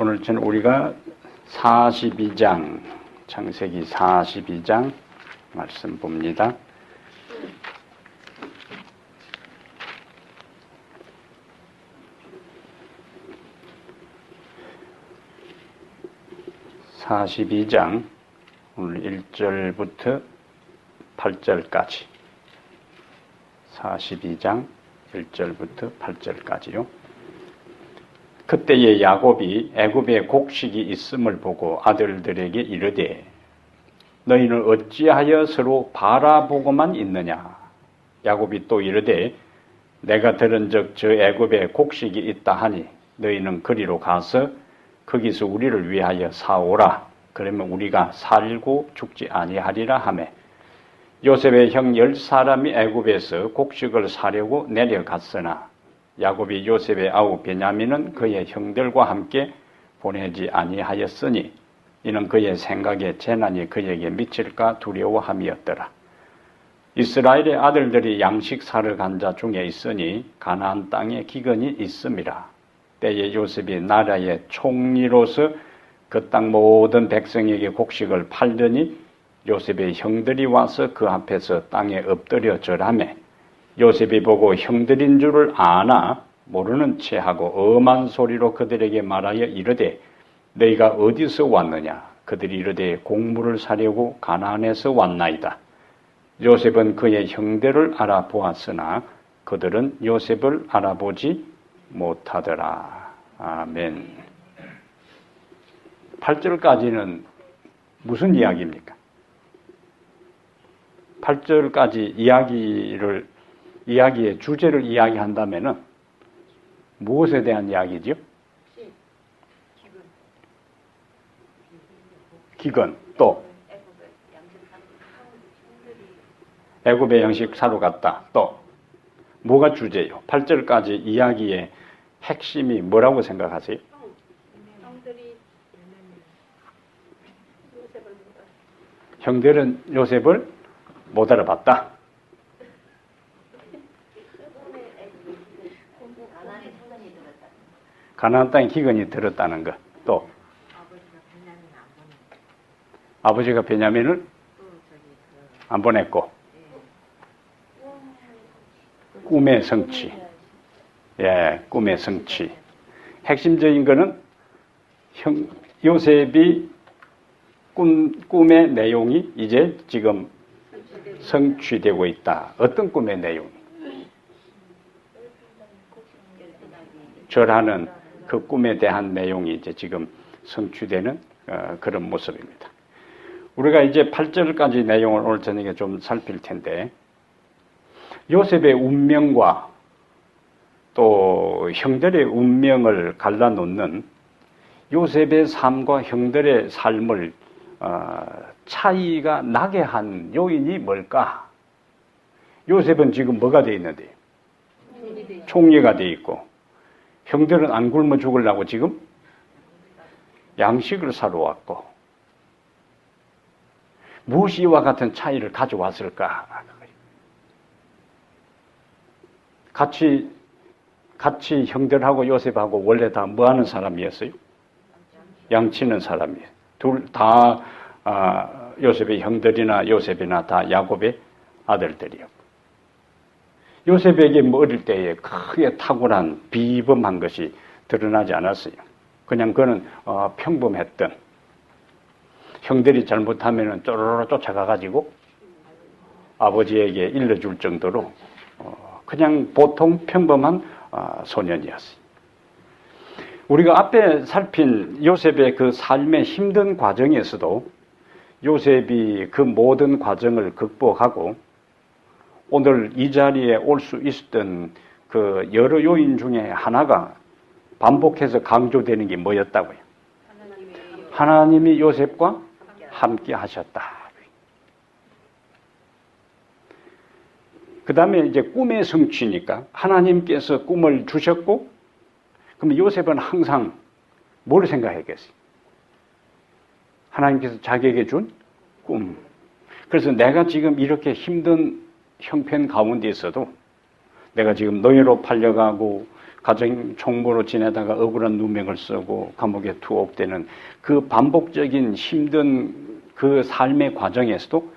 오늘 저는 우리가 42장, 창세기 42장 말씀 봅니다. 오늘 1절부터 8절까지 42장 1절부터 8절까지요. 그때에 야곱이 애굽에 곡식이 있음을 보고 아들들에게 이르되 너희는 어찌하여 서로 바라보고만 있느냐. 야곱이 또 이르되 내가 들은즉 저 애굽에 곡식이 있다 하니 너희는 그리로 가서 거기서 우리를 위하여 사오라. 그러면 우리가 살고 죽지 아니하리라 하매 요셉의 형 10사람이 애굽에서 곡식을 사려고 내려갔으나 야곱이 요셉의 아우 베냐민은 그의 형들과 함께 보내지 아니하였으니 이는 그의 생각에 재난이 그에게 미칠까 두려워함이었더라. 이스라엘의 아들들이 양식 사러 간 자 중에 있으니 가나안 땅에 기근이 있음이라. 때에 요셉이 나라의 총리로서 그 땅 모든 백성에게 곡식을 팔더니 요셉의 형들이 와서 그 앞에서 땅에 엎드려 절하매 요셉이 보고 형들인 줄을 아나 모르는 체하고 엄한 소리로 그들에게 말하여 이르되 너희가 어디서 왔느냐. 그들이 이르되 곡물을 사려고 가나안에서 왔나이다. 요셉은 그의 형들을 알아보았으나 그들은 요셉을 알아보지 못하더라. 아멘. 8절까지는 무슨 이야기입니까? 8절까지 이야기의 주제를 이야기한다면은 무엇에 대한 이야기죠? 기근, 또 애굽의 양식 사러 갔다. 또 뭐가 주제요? 8절까지 이야기의 핵심이 뭐라고 생각하세요? 형들은 요셉을 못 알아봤다. 가나안 땅에 기근이 들었다는 것. 또 아버지가 베냐민을 안 보냈고 꿈의 성취. 예, 꿈의 성취. 핵심적인 거는 요셉이 꿈의 내용이 이제 지금 성취되고 있다. 어떤 꿈의 내용? 절하는 그 꿈에 대한 내용이 이제 지금 성취되는 그런 모습입니다. 우리가 이제 8절까지 내용을 오늘 저녁에 좀 살필 텐데 요셉의 운명과 또 형들의 운명을 갈라놓는 요셉의 삶과 형들의 삶을 차이가 나게 한 요인이 뭘까? 요셉은 지금 뭐가 되어 있는데? 총리가 되어 있고 형들은 안 굶어 죽으려고 지금 양식을 사러 왔고 무엇이 이와 같은 차이를 가져왔을까? 같이 형들하고 요셉하고 원래 다 뭐 하는 사람이었어요? 양치는 사람이에요. 둘 다 요셉의 형들이나 요셉이나 다 야곱의 아들들이었고 요셉에게 뭐 어릴 때에 크게 탁월한 비범한 것이 드러나지 않았어요. 그냥 그는 평범했던 형들이 잘못하면 쪼르르 쫓아가가지고 아버지에게 일러줄 정도로 그냥 보통 평범한 소년이었어요. 우리가 앞에 살핀 요셉의 그 삶의 힘든 과정에서도 요셉이 그 모든 과정을 극복하고 오늘 이 자리에 올 수 있었던 그 여러 요인 중에 하나가 반복해서 강조되는 게 뭐였다고요? 하나님이 요셉과 함께 하셨다. 그 다음에 이제 꿈의 성취니까 하나님께서 꿈을 주셨고 그럼 요셉은 항상 뭘 생각했겠어요? 하나님께서 자기에게 준 꿈. 그래서 내가 지금 이렇게 힘든 형편 가운데 있어도 내가 지금 노예로 팔려가고 가정 총무로 지내다가 억울한 누명을 쓰고 감옥에 투옥되는 그 반복적인 힘든 그 삶의 과정에서도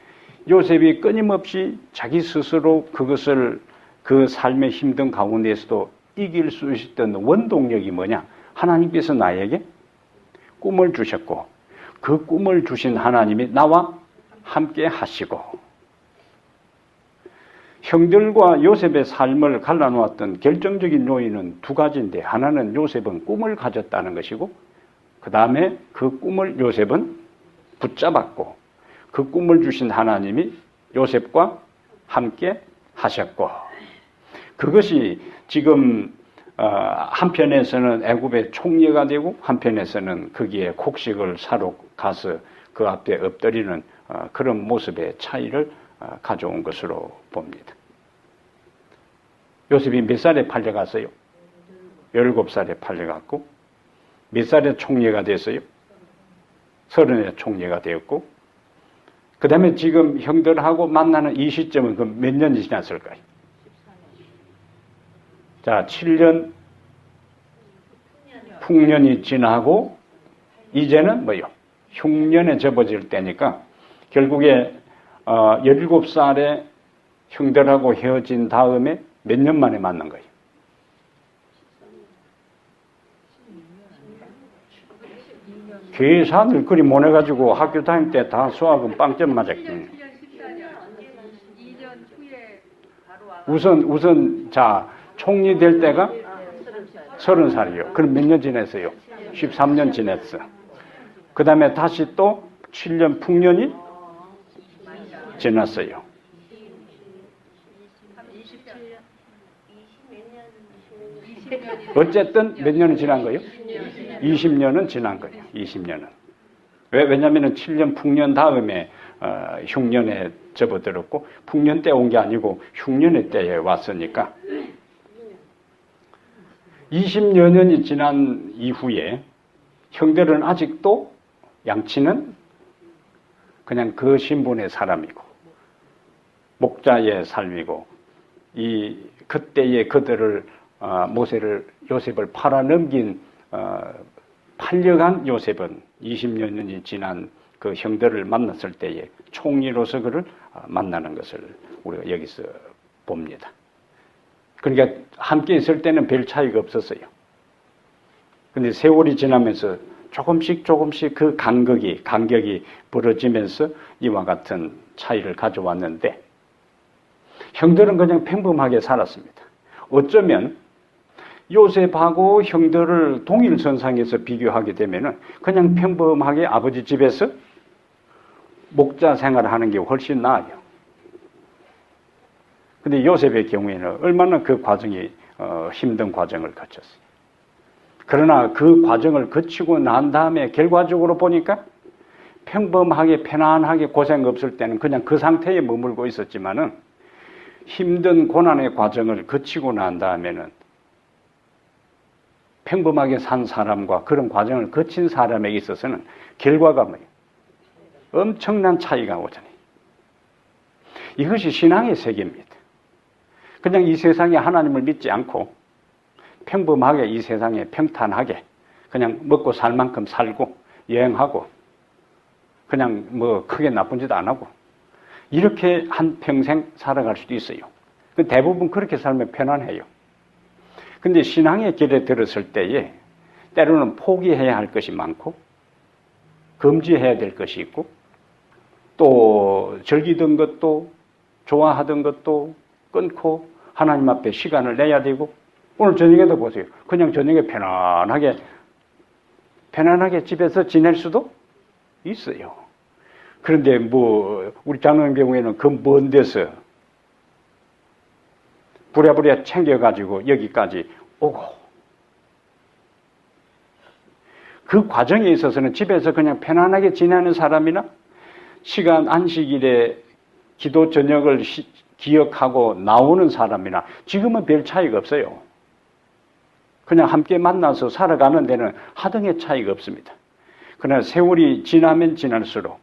요셉이 끊임없이 자기 스스로 그것을 그 삶의 힘든 가운데에서도 이길 수 있었던 원동력이 뭐냐? 하나님께서 나에게 꿈을 주셨고 그 꿈을 주신 하나님이 나와 함께 하시고 형들과 요셉의 삶을 갈라놓았던 결정적인 요인은 두 가지인데 하나는 요셉은 꿈을 가졌다는 것이고 그 다음에 그 꿈을 요셉은 붙잡았고 그 꿈을 주신 하나님이 요셉과 함께 하셨고 그것이 지금 한편에서는 애굽의 총리가 되고 한편에서는 거기에 곡식을 사러 가서 그 앞에 엎드리는 그런 모습의 차이를 가져온 것으로 봅니다. 요셉이 몇 살에 팔려갔어요? 17살에 팔려갔고 몇 살에 총리가 됐어요? 30에 총리가 되었고 그 다음에 지금 형들하고 만나는 이 시점은 그 몇 년이 지났을까요? 자, 7년 풍년이 지나고 이제는 뭐요? 흉년에 접어질 때니까 결국에 17살에 형들하고 헤어진 다음에 몇 년 만에 만난 거예요? 계산을 그리 못해가지고 학교 다닐 때 다 수학은 빵점 맞았거든요. 우선 자 총리 될 때가 30살이요. 그럼 몇 년 지냈어요? 13년 지냈어. 그 다음에 다시 또 7년 풍년이 지났어요. 어쨌든 몇 년은 지난 거예요? 20년은 지난 거예요. 20년은. 왜냐하면 7년 풍년 다음에 흉년에 접어들었고 풍년 때 온 게 아니고 흉년의 때에 왔으니까 20여 년이 지난 이후에 형들은 아직도 양치는 그냥 그 신분의 사람이고 목자의 삶이고 이 그때의 그들을 요셉을 팔아넘긴 팔려간 요셉은 20여 년이 지난 그 형들을 만났을 때에 총리로서 그를 만나는 것을 우리가 여기서 봅니다. 그러니까 함께 있을 때는 별 차이가 없었어요. 근데 세월이 지나면서 조금씩 그 간격이 벌어지면서 이와 같은 차이를 가져왔는데 형들은 그냥 평범하게 살았습니다. 어쩌면 요셉하고 형들을 동일선상에서 비교하게 되면은 그냥 평범하게 아버지 집에서 목자 생활을 하는 게 훨씬 나아요. 근데 요셉의 경우에는 얼마나 그 과정이 힘든 과정을 거쳤어요. 그러나 그 과정을 거치고 난 다음에 결과적으로 보니까 평범하게 편안하게 고생 없을 때는 그냥 그 상태에 머물고 있었지만은 힘든 고난의 과정을 거치고 난 다음에는 평범하게 산 사람과 그런 과정을 거친 사람에게 있어서는 결과가 뭐예요? 엄청난 차이가 오잖아요. 이것이 신앙의 세계입니다. 그냥 이 세상에 하나님을 믿지 않고 평범하게 이 세상에 평탄하게 그냥 먹고 살 만큼 살고 여행하고 그냥 뭐 크게 나쁜 짓 안 하고 이렇게 한 평생 살아갈 수도 있어요. 대부분 그렇게 살면 편안해요. 근데 신앙의 길에 들었을 때에 때로는 포기해야 할 것이 많고 금지해야 될 것이 있고 또 즐기던 것도 좋아하던 것도 끊고 하나님 앞에 시간을 내야 되고 오늘 저녁에도 보세요. 그냥 저녁에 편안하게 집에서 지낼 수도 있어요. 그런데 뭐 우리 장로님 경우에는 그 먼 데서 부랴부랴 챙겨가지고 여기까지 오고 그 과정에 있어서는 집에서 그냥 편안하게 지내는 사람이나 시간 안식일에 기도 저녁을 기억하고 나오는 사람이나 지금은 별 차이가 없어요. 그냥 함께 만나서 살아가는 데는 하등의 차이가 없습니다. 그러나 세월이 지나면 지날수록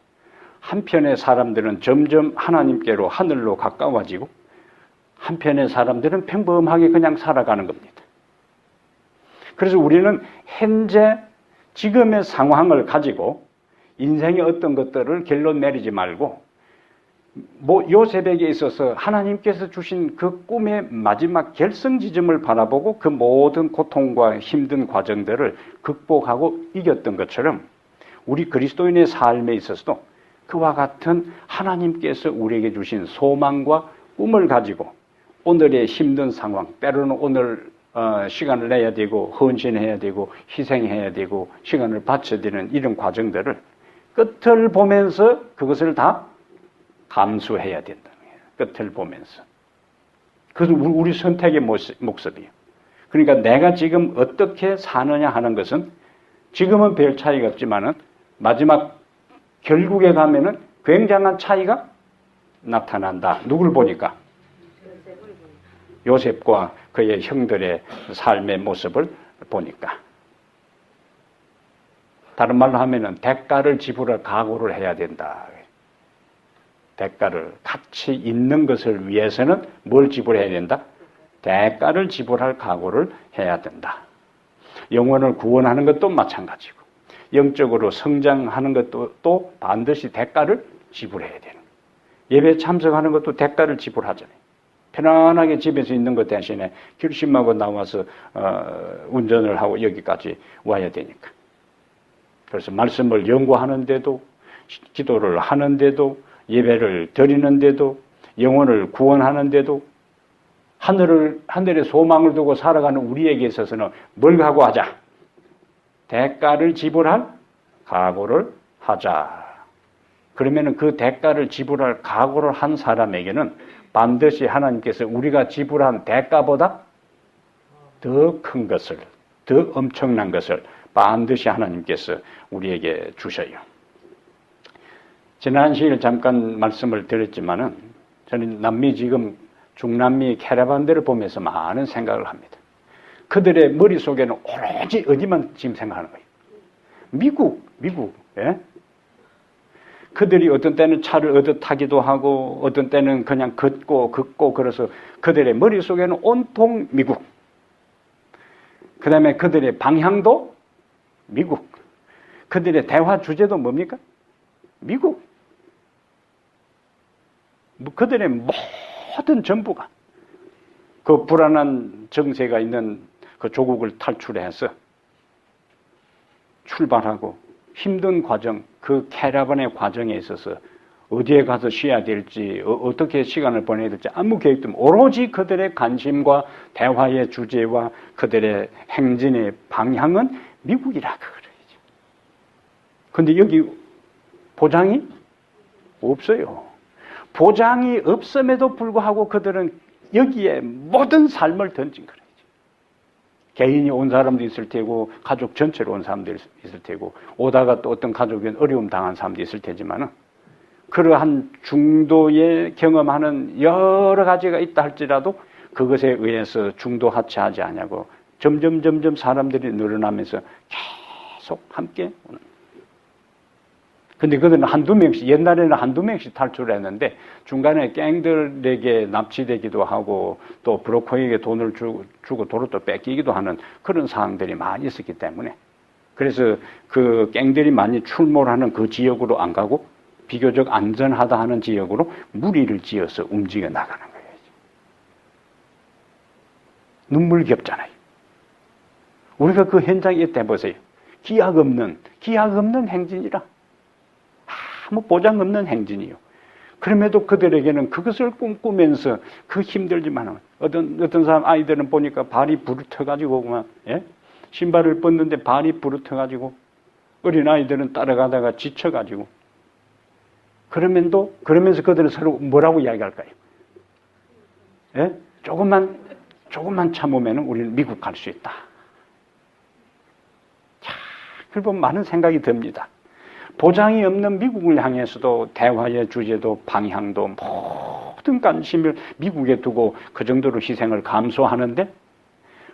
한편의 사람들은 점점 하나님께로 하늘로 가까워지고 한편의 사람들은 평범하게 그냥 살아가는 겁니다. 그래서 우리는 현재 지금의 상황을 가지고 인생의 어떤 것들을 결론 내리지 말고 요셉에게 있어서 하나님께서 주신 그 꿈의 마지막 결성 지점을 바라보고 그 모든 고통과 힘든 과정들을 극복하고 이겼던 것처럼 우리 그리스도인의 삶에 있어서도 그와 같은 하나님께서 우리에게 주신 소망과 꿈을 가지고 오늘의 힘든 상황, 때로는 오늘 시간을 내야 되고 헌신해야 되고 희생해야 되고 시간을 바쳐야 되는 이런 과정들을 끝을 보면서 그것을 다 감수해야 된다는 거예요. 끝을 보면서. 그것은 우리 선택의 목적이에요. 그러니까 내가 지금 어떻게 사느냐 하는 것은 지금은 별 차이가 없지만은 마지막 결국에 가면은 굉장한 차이가 나타난다. 누굴 보니까? 요셉과 그의 형들의 삶의 모습을 보니까. 다른 말로 하면은 대가를 지불할 각오를 해야 된다. 대가를 가치 있는 것을 위해서는 뭘 지불해야 된다? 대가를 지불할 각오를 해야 된다. 영혼을 구원하는 것도 마찬가지고 영적으로 성장하는 것도 또 반드시 대가를 지불해야 되는 거예요. 예배 참석하는 것도 대가를 지불하잖아요. 편안하게 집에서 있는 것 대신에 결심하고 나와서 운전을 하고 여기까지 와야 되니까. 그래서 말씀을 연구하는데도 기도를 하는데도 예배를 드리는데도 영혼을 구원하는데도 하늘의 소망을 두고 살아가는 우리에게 있어서는 뭘 각오하자? 대가를 지불할 각오를 하자. 그러면은 그 대가를 지불할 각오를 한 사람에게는 반드시 하나님께서 우리가 지불한 대가보다 더 큰 것을, 더 엄청난 것을 반드시 하나님께서 우리에게 주셔요. 지난 시일 잠깐 말씀을 드렸지만은 저는 지금 중남미 캐러반들을 보면서 많은 생각을 합니다. 그들의 머릿속에는 오로지 어디만 지금 생각하는 거예요. 미국, 예? 그들이 어떤 때는 차를 얻어 타기도 하고 어떤 때는 그냥 걷고 그래서 그들의 머릿속에는 온통 미국. 그 다음에 그들의 방향도 미국. 그들의 대화 주제도 뭡니까? 미국. 그들의 모든 전부가 그 불안한 정세가 있는 그 조국을 탈출해서 출발하고 힘든 과정, 그 캐러반의 과정에 있어서 어디에 가서 쉬어야 될지, 어떻게 시간을 보내야 될지 아무 계획도 없고 오로지 그들의 관심과 대화의 주제와 그들의 행진의 방향은 미국이라 그러죠. 그런데 여기 보장이 없어요. 보장이 없음에도 불구하고 그들은 여기에 모든 삶을 던진 거예요. 개인이 온 사람도 있을 테고 가족 전체로 온 사람도 있을 테고 오다가 또 어떤 가족은 어려움 당한 사람도 있을 테지만은 그러한 중도에 경험하는 여러 가지가 있다 할지라도 그것에 의해서 중도 하차하지 않냐고 점점 사람들이 늘어나면서 계속 함께 오는. 근데 그들은 한두 명씩, 옛날에는 한두 명씩 탈출을 했는데 중간에 갱들에게 납치되기도 하고 또 브로커에게 돈을 주고 도로 또 뺏기기도 하는 그런 상황들이 많이 있었기 때문에 그래서 그 갱들이 많이 출몰하는 그 지역으로 안 가고 비교적 안전하다 하는 지역으로 무리를 지어서 움직여 나가는 거예요. 눈물겹잖아요. 우리가 그 현장에 있다 보세요. 기약 없는 행진이라. 아무 보장 없는 행진이요. 그럼에도 그들에게는 그것을 꿈꾸면서 그 힘들지만 어떤 사람 아이들은 보니까 발이 부르터가지고 그만 예? 신발을 벗는데 발이 부르터가지고 어린 아이들은 따라가다가 지쳐가지고 그러면서 그들은 서로 뭐라고 이야기할까요? 예? 조금만 참으면 우리는 미국 갈 수 있다. 자, 그걸 많은 생각이 듭니다. 보장이 없는 미국을 향해서도 대화의 주제도 방향도 모든 관심을 미국에 두고 그 정도로 희생을 감수하는데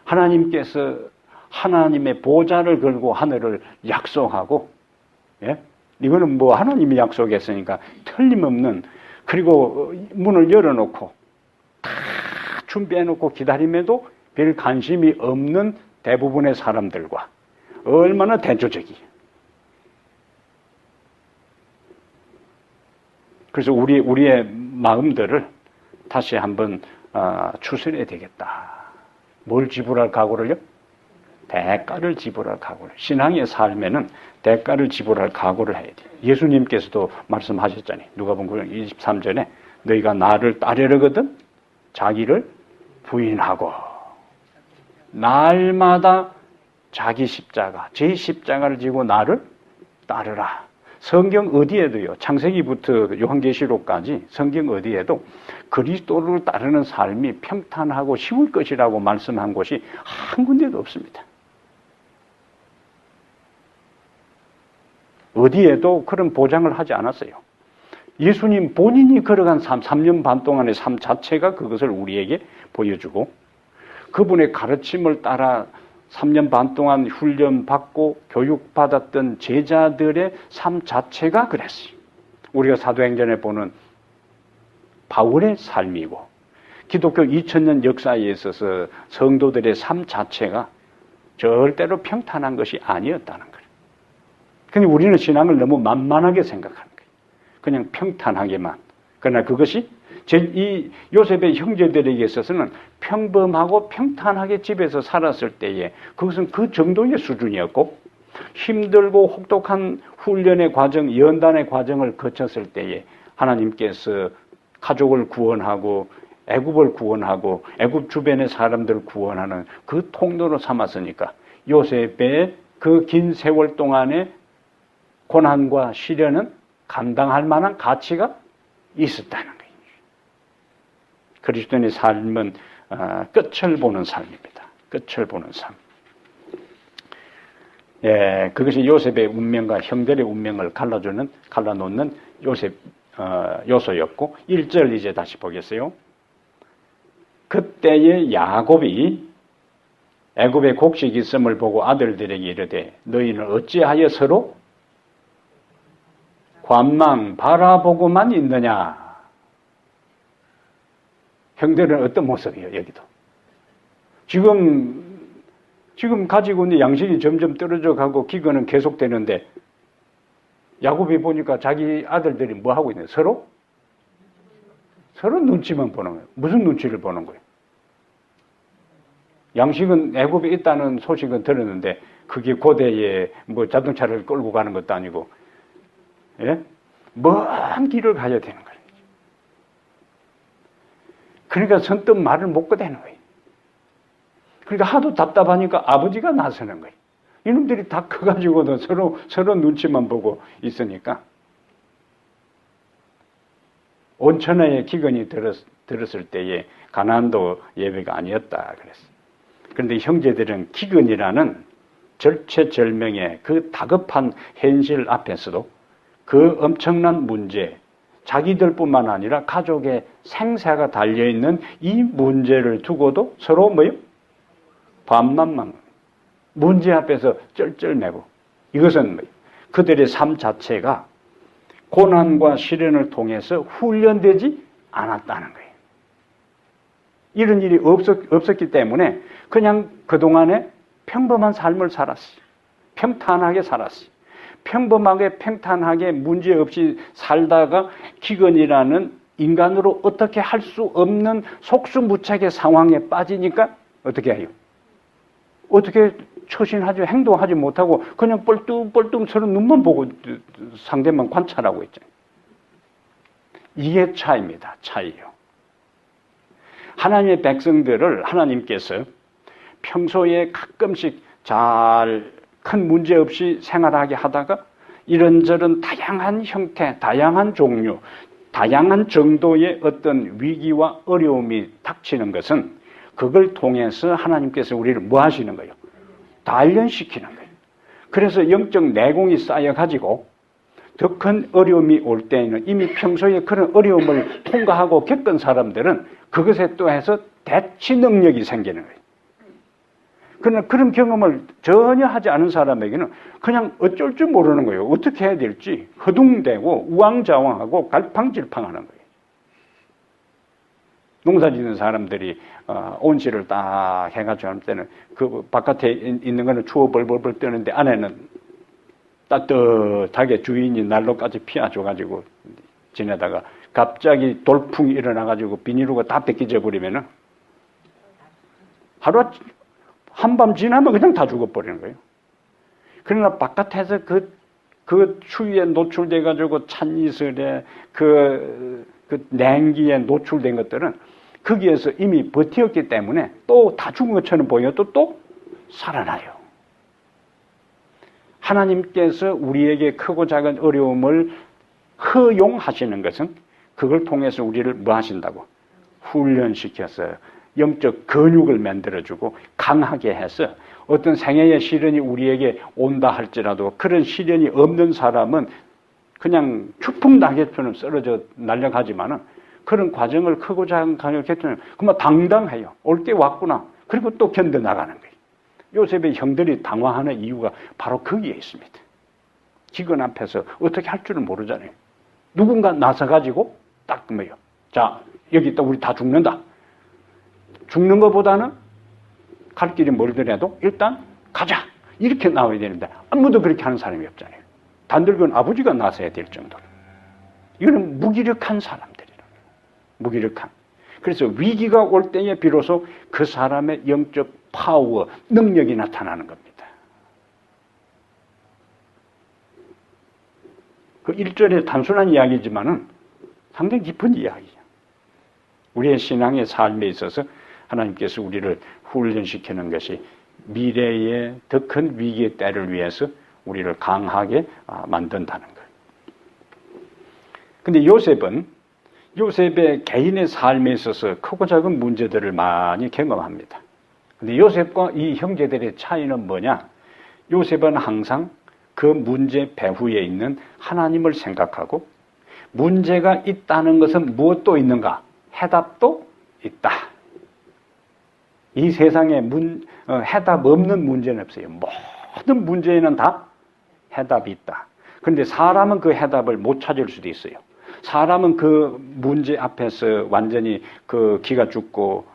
하나님께서 하나님의 보좌를 걸고 하늘을 약속하고 예? 이거는 뭐 하나님이 약속했으니까 틀림없는 그리고 문을 열어놓고 다 준비해놓고 기다림에도 별 관심이 없는 대부분의 사람들과 얼마나 대조적이에요. 그래서 우리의 마음들을 다시 한번 추스려야 되겠다. 뭘 지불할 각오를요? 대가를 지불할 각오를. 신앙의 삶에는 대가를 지불할 각오를 해야 돼요. 예수님께서도 말씀하셨잖아요. 누가복음 23절에 너희가 나를 따르려거든 자기를 부인하고 날마다 자기 십자가, 제 십자가를 지고 나를 따르라. 성경 어디에도요. 창세기부터 요한계시록까지 성경 어디에도 그리스도를 따르는 삶이 평탄하고 쉬울 것이라고 말씀한 곳이 한 군데도 없습니다. 어디에도 그런 보장을 하지 않았어요. 예수님 본인이 걸어간 삶, 3년 반 동안의 삶 자체가 그것을 우리에게 보여주고 그분의 가르침을 따라 3년 반 동안 훈련받고 교육받았던 제자들의 삶 자체가 그랬어요. 우리가 사도행전에 보는 바울의 삶이고 기독교 2000년 역사에 있어서 성도들의 삶 자체가 절대로 평탄한 것이 아니었다는 거예요. 근데 우리는 신앙을 너무 만만하게 생각하는 거예요. 그냥 평탄하게만. 그러나 그것이 이 요셉의 형제들에게 있어서는 평범하고 평탄하게 집에서 살았을 때에 그것은 그 정도의 수준이었고 힘들고 혹독한 훈련의 과정, 연단의 과정을 거쳤을 때에 하나님께서 가족을 구원하고 애굽을 구원하고 애굽 주변의 사람들을 구원하는 그 통로로 삼았으니까 요셉의 그 긴 세월 동안의 고난과 시련은 감당할 만한 가치가 있었다는 거예요. 그리스도인의 삶은 끝을 보는 삶입니다. 끝을 보는 삶. 예, 그것이 요셉의 운명과 형들의 운명을 갈라놓는 요소였고 1절 이제 다시 보겠어요. 그때의 야곱이 애굽에 곡식이 있음을 보고 아들들에게 이르되 너희는 어찌하여 서로 관망 바라보고만 있느냐. 형들은 어떤 모습이에요, 여기도? 지금 가지고 있는 양식이 점점 떨어져 가고 기근은 계속되는데 야곱이 보니까 자기 아들들이 뭐 하고 있는 거예요? 서로 눈치만 보는 거예요. 무슨 눈치를 보는 거예요? 양식은 애굽에 있다는 소식은 들었는데 그게 고대에 뭐 자동차를 끌고 가는 것도 아니고 예? 먼 길을 가야 되는 거예요. 그러니까 선뜻 말을 못 꺼내는 거예요. 그러니까 하도 답답하니까 아버지가 나서는 거예요. 이놈들이 다 커가지고도 서로 눈치만 보고 있으니까 온천하에 기근이 들었을 때에 가나안도 예배가 아니었다 그랬어요. 그런데 형제들은 기근이라는 절체절명의 그 다급한 현실 앞에서도 그 엄청난 문제, 자기들뿐만 아니라 가족의 생사가 달려있는 이 문제를 두고도 서로 뭐요? 반만만 문제 앞에서 쩔쩔매고 이것은 뭐요? 그들의 삶 자체가 고난과 시련을 통해서 훈련되지 않았다는 거예요. 이런 일이 없었기 때문에 그냥 그동안에 평범한 삶을 살았어요. 평탄하게 살았어요. 평범하게 평탄하게 문제없이 살다가 기근이라는 인간으로 어떻게 할 수 없는 속수무책의 상황에 빠지니까 어떻게 해요? 어떻게 처신하지 행동하지 못하고 그냥 뻘뚱뻘뚱 서로 눈만 보고 상대만 관찰하고 있잖아요. 이게 차이입니다. 차이요. 하나님의 백성들을 하나님께서 평소에 가끔씩 잘 큰 문제 없이 생활하게 하다가 이런저런 다양한 형태, 다양한 종류, 다양한 정도의 어떤 위기와 어려움이 닥치는 것은 그걸 통해서 하나님께서 우리를 뭐 하시는 거예요? 단련시키는 거예요. 그래서 영적 내공이 쌓여가지고 더 큰 어려움이 올 때에는 이미 평소에 그런 어려움을 통과하고 겪은 사람들은 그것에 또 해서 대치 능력이 생기는 거예요. 그러나 그런 경험을 전혀 하지 않은 사람에게는 그냥 어쩔 줄 모르는 거예요. 어떻게 해야 될지 허둥대고 우왕좌왕하고 갈팡질팡하는 거예요. 농사 짓는 사람들이 온실을 딱 해가지고 할 때는 그 바깥에 있는 거는 추워 벌벌벌 뜨는데 안에는 따뜻하게 주인이 난로까지 피워줘가지고 지내다가 갑자기 돌풍이 일어나가지고 비닐루가 다 벗겨져 버리면은 하루 한밤 지나면 그냥 다 죽어버리는 거예요. 그러나 바깥에서 그 추위에 노출돼가지고 찬이슬에 그 냉기에 노출된 것들은 거기에서 이미 버티었기 때문에 또 다 죽은 것처럼 보여도 또 살아나요. 하나님께서 우리에게 크고 작은 어려움을 허용하시는 것은 그걸 통해서 우리를 뭐 하신다고? 훈련시켜서 영적 근육을 만들어주고 강하게 해서 어떤 생애의 시련이 우리에게 온다 할지라도 그런 시련이 없는 사람은 그냥 추풍 낙엽처럼 쓰러져 날려가지만은 그런 과정을 크고 작은 과정을 겪으면 그만 당당해요. 올 때 왔구나. 그리고 또 견뎌나가는 거예요. 요셉의 형들이 당황하는 이유가 바로 거기에 있습니다. 기근 앞에서 어떻게 할 줄은 모르잖아요. 누군가 나서가지고 딱 뭐요. 자, 여기 있다. 우리 다 죽는다. 죽는 것보다는 갈 길이 멀더라도 일단 가자. 이렇게 나와야 되는데 아무도 그렇게 하는 사람이 없잖아요. 단들건 아버지가 나서야 될 정도로. 이거는 무기력한 사람들이라고. 무기력한. 그래서 위기가 올 때에 비로소 그 사람의 영적 파워, 능력이 나타나는 겁니다. 그 1절에 단순한 이야기지만은 상당히 깊은 이야기죠. 우리의 신앙의 삶에 있어서 하나님께서 우리를 훈련시키는 것이 미래의 더 큰 위기의 때를 위해서 우리를 강하게 만든다는 거예요. 근데 요셉의 개인의 삶에 있어서 크고 작은 문제들을 많이 경험합니다. 근데 요셉과 이 형제들의 차이는 뭐냐? 요셉은 항상 그 문제 배후에 있는 하나님을 생각하고 문제가 있다는 것은 무엇도 있는가? 해답도 있다. 이 세상에 해답 없는 문제는 없어요. 모든 문제에는 다 해답이 있다. 그런데 사람은 그 해답을 못 찾을 수도 있어요. 사람은 그 문제 앞에서 완전히 그 기가 죽고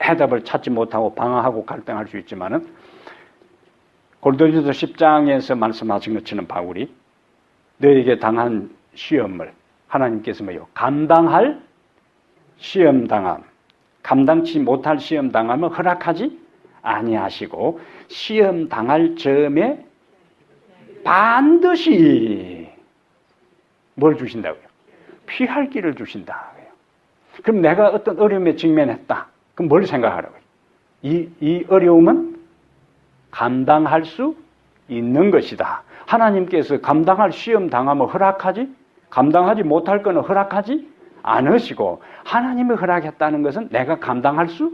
해답을 찾지 못하고 방황하고 갈등할 수 있지만은 고린도전서 10장에서 말씀하신 것처럼 바울이 너에게 당한 시험을 하나님께서 뭐요? 감당할 시험당함, 감당치 못할 시험당함을 허락하지 아니하시고 시험당할 점에 반드시 뭘 주신다고요? 피할 길을 주신다고요. 그럼 내가 어떤 어려움에 직면했다. 그럼 뭘 생각하라고요? 이 어려움은 감당할 수 있는 것이다. 하나님께서 감당할 시험 당함을 감당하지 못할 것은 허락하지 않으시고 하나님이 허락했다는 것은 내가 감당할 수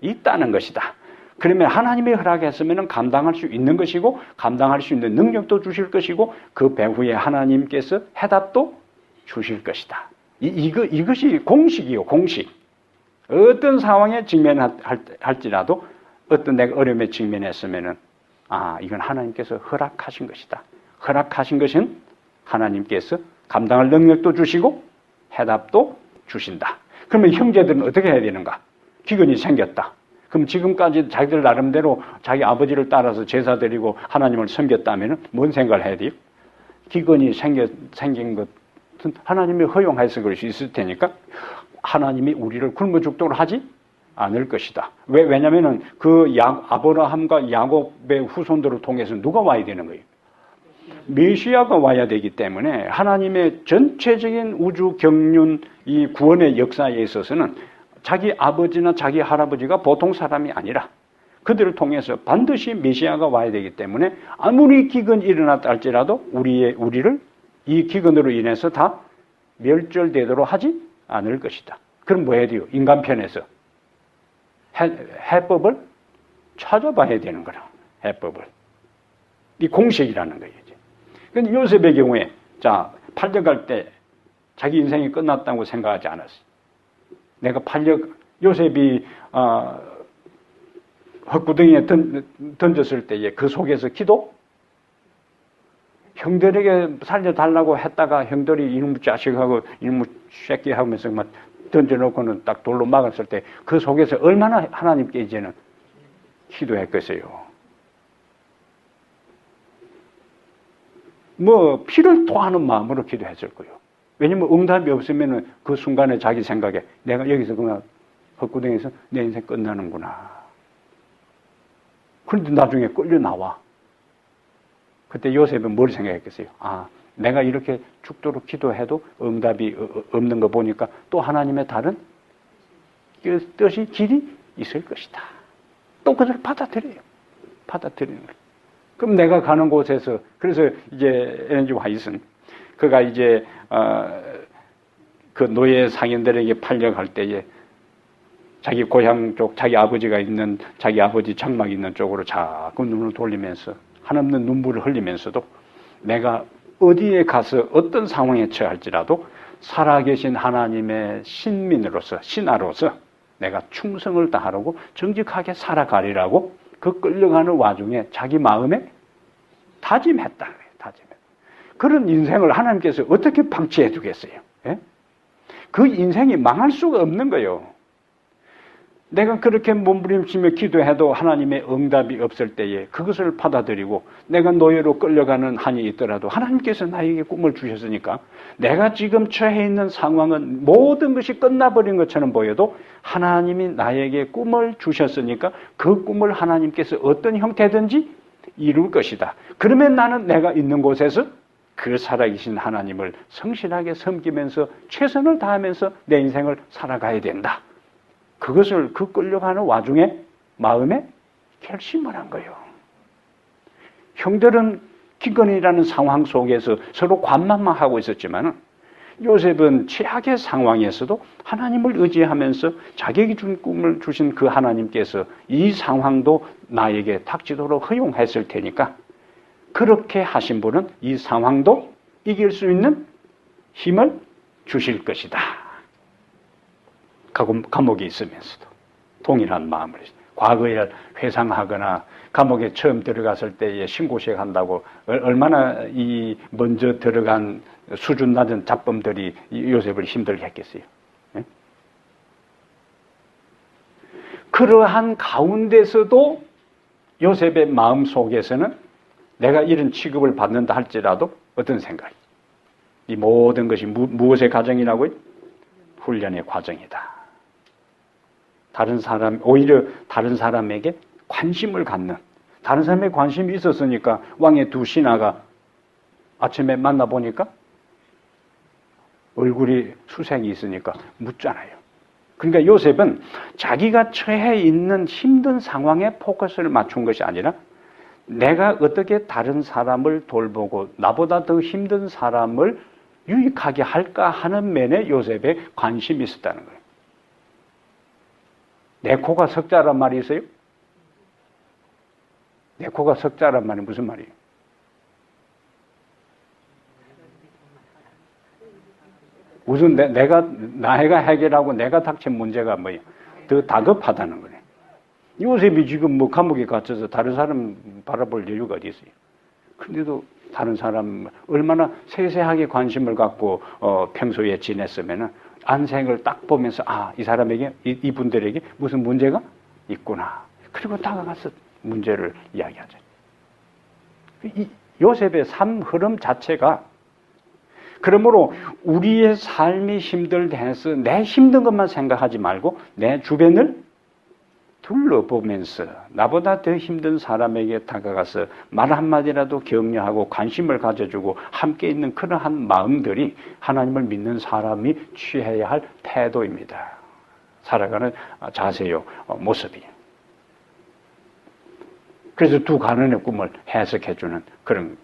있다는 것이다. 그러면 하나님이 허락했으면 감당할 수 있는 것이고 감당할 수 있는 능력도 주실 것이고 그 배후에 하나님께서 해답도 주실 것이다. 이것이 공식이요, 공식. 어떤 상황에 직면할지라도 어떤 내가 어려움에 직면했으면은 이건 하나님께서 허락하신 것이다. 허락하신 것은 하나님께서 감당할 능력도 주시고 해답도 주신다. 그러면 형제들은 어떻게 해야 되는가? 기근이 생겼다. 그럼 지금까지 자기들 나름대로 자기 아버지를 따라서 제사 드리고 하나님을 섬겼다면 뭔 생각을 해야 돼요? 기근이 생긴 것은 하나님이 허용해서 그럴 수 있을 테니까 하나님이 우리를 굶어 죽도록 하지 않을 것이다. 왜냐면은 그 아브라함과 야곱의 후손들을 통해서 누가 와야 되는 거예요? 메시아가 와야 되기 때문에 하나님의 전체적인 우주 경륜 이 구원의 역사에 있어서는 자기 아버지나 자기 할아버지가 보통 사람이 아니라 그들을 통해서 반드시 메시아가 와야 되기 때문에 아무리 기근이 일어났다 할지라도 우리를 이 기근으로 인해서 다 멸절되도록 하지 않을 것이다. 그럼 뭐 해야 돼요? 인간 편에서 해법을 찾아봐야 되는 거라. 해법을. 이 공식이라는 거예요. 그런데 요셉의 경우에 팔려갈 때 자기 인생이 끝났다고 생각하지 않았어요. 내가 요셉이 헛구덩이에 던졌을 때에 그 속에서 기도? 형들에게 살려달라고 했다가 형들이 이놈 자식하고 이놈 새끼 하면서 막 던져놓고는 딱 돌로 막았을 때 그 속에서 얼마나 하나님께 이제는 기도했겠어요. 뭐 피를 토하는 마음으로 기도했을 거예요. 왜냐면 응답이 없으면은 그 순간에 자기 생각에 내가 여기서 그냥 헛구덩이에서 내 인생 끝나는구나. 그런데 나중에 끌려 나와. 그때 요셉은 뭘 생각했겠어요? 아, 내가 이렇게 죽도록 기도해도 응답이 없는 거 보니까 또 하나님의 다른 뜻이 길이 있을 것이다. 또 그걸 받아들여요. 받아들이는 거예요. 그럼 내가 가는 곳에서, 그래서 이제 엘렌 화이트는 그가 이제 그 노예 상인들에게 팔려갈 때에 자기 고향 쪽, 자기 아버지가 있는, 자기 아버지 장막 있는 쪽으로 자꾸 눈을 돌리면서 한없는 눈물을 흘리면서도 내가 어디에 가서 어떤 상황에 처할지라도 살아계신 하나님의 신민으로서, 신하로서 내가 충성을 다하고 정직하게 살아가리라고 그 끌려가는 와중에 자기 마음에 다짐했다. 다짐했다. 그런 인생을 하나님께서 어떻게 방치해 두겠어요? 예? 그 인생이 망할 수가 없는 거예요. 내가 그렇게 몸부림치며 기도해도 하나님의 응답이 없을 때에 그것을 받아들이고 내가 노예로 끌려가는 한이 있더라도 하나님께서 나에게 꿈을 주셨으니까 내가 지금 처해 있는 상황은 모든 것이 끝나버린 것처럼 보여도 하나님이 나에게 꿈을 주셨으니까 그 꿈을 하나님께서 어떤 형태든지 이룰 것이다. 그러면 나는 내가 있는 곳에서 그 살아계신 하나님을 성실하게 섬기면서 최선을 다하면서 내 인생을 살아가야 된다. 그것을 그 끌려가는 와중에 마음에 결심을 한 거예요. 형들은 기근이라는 상황 속에서 서로 관망만 하고 있었지만 요셉은 최악의 상황에서도 하나님을 의지하면서 자기에게 준 꿈을 주신 그 하나님께서 이 상황도 나에게 닥치도록 허용했을 테니까 그렇게 하신 분은 이 상황도 이길 수 있는 힘을 주실 것이다. 감옥에 있으면서도 동일한 마음을 과거에 회상하거나 감옥에 처음 들어갔을 때에 신고식 한다고 얼마나 이 먼저 들어간 수준 낮은 잡범들이 요셉을 힘들게 했겠어요. 네? 그러한 가운데서도 요셉의 마음 속에서는 내가 이런 취급을 받는다 할지라도 어떤 생각이? 이 모든 것이 무엇의 과정이라고요? 훈련의 과정이다. 오히려 다른 사람에게 관심을 갖는, 다른 사람의 관심이 있었으니까 왕의 두 신하가 아침에 만나보니까 얼굴이 수색이 있으니까 묻잖아요. 그러니까 요셉은 자기가 처해 있는 힘든 상황에 포커스를 맞춘 것이 아니라 내가 어떻게 다른 사람을 돌보고 나보다 더 힘든 사람을 유익하게 할까 하는 면에 요셉에 관심이 있었다는 거예요. 내 코가 석자란 말이 있어요? 내 코가 석자란 말이 무슨 말이에요? 우선 나이가 해결하고 내가 닥친 문제가 뭐예요? 더 다급하다는 거네. 요셉이 지금 뭐 감옥에 갇혀서 다른 사람 바라볼 여유가 어디 있어요? 그런데도 다른 사람 얼마나 세세하게 관심을 갖고 평소에 지냈으면은 안생을 딱 보면서 이 사람에게 이분들에게 무슨 문제가 있구나. 그리고 다가가서 문제를 이야기하죠. 이 요셉의 삶 흐름 자체가 그러므로 우리의 삶이 힘들 때 해서 내 힘든 것만 생각하지 말고 내 주변을 둘러보면서 나보다 더 힘든 사람에게 다가가서 말 한마디라도 격려하고 관심을 가져주고 함께 있는 그러한 마음들이 하나님을 믿는 사람이 취해야 할 태도입니다. 살아가는 자세요, 모습이에요. 그래서 두 가문의 꿈을 해석해주는 그건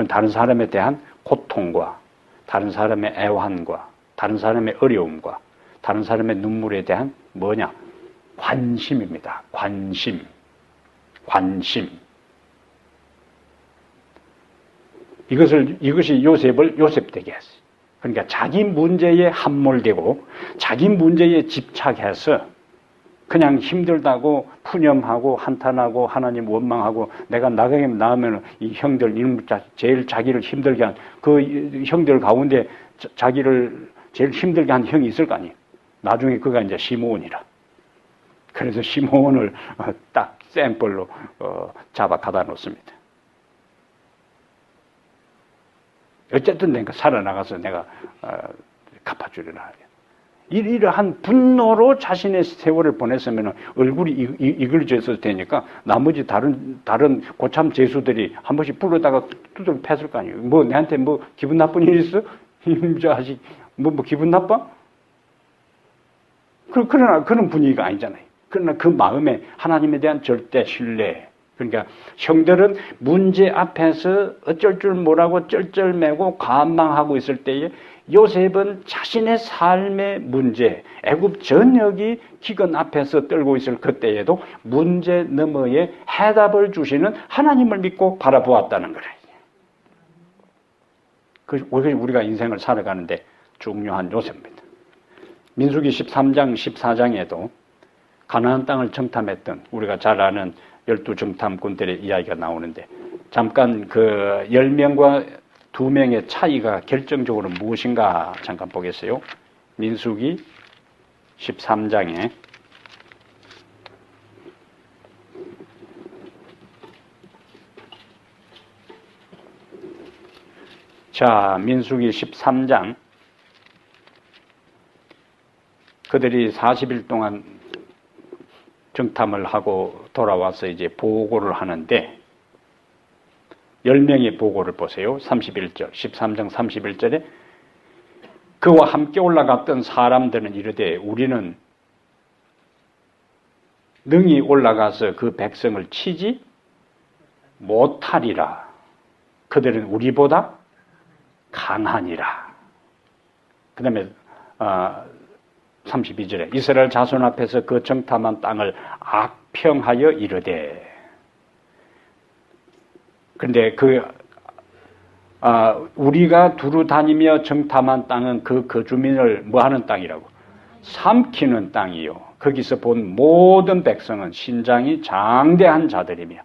다른 사람에 대한 고통과 다른 사람의 애환과 다른 사람의 어려움과 다른 사람의 눈물에 대한 뭐냐? 관심입니다. 관심. 이것이 요셉을 요셉되게 했어요. 그러니까 자기 문제에 함몰되고 자기 문제에 집착해서 그냥 힘들다고 푸념하고 한탄하고 하나님 원망하고 내가 나가면 이 형들 제일 자기를 힘들게 한 그 형들 가운데 자기를 제일 힘들게 한 형이 있을 거 아니에요. 나중에 그가 이제 시므온이라. 그래서 시므온을 딱 샘플로 잡아 가다 놓습니다. 어쨌든 내가 살아나가서 내가 갚아주리라. 이러한 분노로 자신의 세월을 보냈으면 얼굴이 이글져서 되니까 나머지 다른 고참 죄수들이 한 번씩 불러다가 두들 팼을 거 아니에요. 뭐 내한테 뭐 기분 나쁜 일 있어? 저 아직 뭐 기분 나빠? 그러나 그런 분위기가 아니잖아요. 그러나 그 마음에 하나님에 대한 절대 신뢰. 그러니까 형들은 문제 앞에서 어쩔 줄 모르고 쩔쩔매고 관망하고 있을 때에 요셉은 자신의 삶의 문제, 애굽 전역이 기근 앞에서 떨고 있을 그때에도 문제 너머에 해답을 주시는 하나님을 믿고 바라보았다는 거예요. 그것이 우리가 인생을 살아가는데 중요한 요소입니다. 민수기 13장, 14장에도 가나안 땅을 정탐했던 우리가 잘 아는 12정탐꾼들의 이야기가 나오는데 잠깐 그 10명과 2명의 차이가 결정적으로 무엇인가 잠깐 보겠어요. 민수기 13장에 자, 민수기 13장 그들이 40일 동안 정탐을 하고 돌아와서 이제 보고를 하는데 10명의 보고를 보세요. 31절, 13장 31절에 그와 함께 올라갔던 사람들은 이르되 우리는 능히 올라가서 그 백성을 치지 못하리라. 그들은 우리보다 강하니라. 그 다음에 32절에 이스라엘 자손 앞에서 그 정탐한 땅을 악평하여 이르되 그런데 우리가 두루 다니며 정탐한 땅은 그 거주민을 뭐하는 땅이라고? 삼키는 땅이요. 거기서 본 모든 백성은 신장이 장대한 자들이며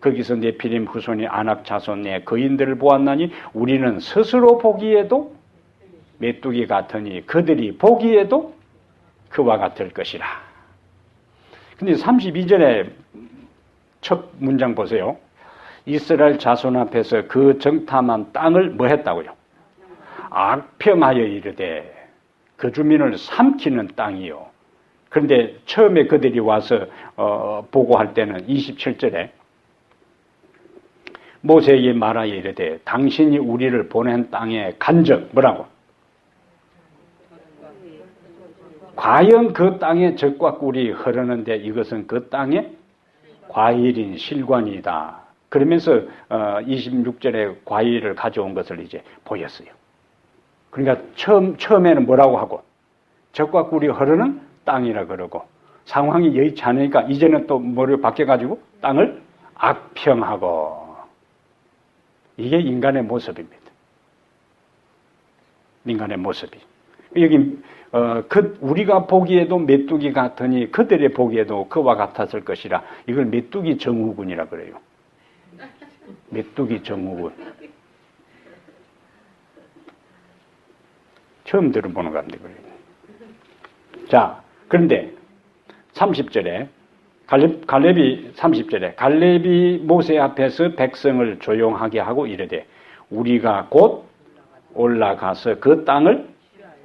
거기서 네피림 후손이 아낙 자손의 거인들을 보았나니 우리는 스스로 보기에도 메뚜기 같으니 그들이 보기에도 그와 같을 것이라. 근데 32절에 첫 문장 보세요. 이스라엘 자손 앞에서 그 정탐한 땅을 뭐 했다고요? 악평하여 이르되 그 주민을 삼키는 땅이요. 그런데 처음에 그들이 와서 보고할 때는 27절에 모세에게 말하여 이르되 당신이 우리를 보낸 땅의 간적 뭐라고? 과연 그 땅에 젖과 꿀이 흐르는데 이것은 그 땅의 과일인 실관이다. 그러면서 26절에 과일을 가져온 것을 이제 보였어요. 그러니까 처음에는 뭐라고 하고 젖과 꿀이 흐르는 땅이라 그러고 상황이 여의치 않으니까 이제는 또 뭐를 바뀌어가지고 땅을 악평하고 이게 인간의 모습입니다. 인간의 모습이. 여기 우리가 보기에도 메뚜기 같으니 그들의 보기에도 그와 같았을 것이라. 이걸 메뚜기 정후군이라 그래요. 메뚜기 정후군. 처음 들어보는 것 같은데 그래요. 자, 그런데 30절에 갈렙이 30절에 갈렙이 모세 앞에서 백성을 조용하게 하고 이르되 우리가 곧 올라가서 그 땅을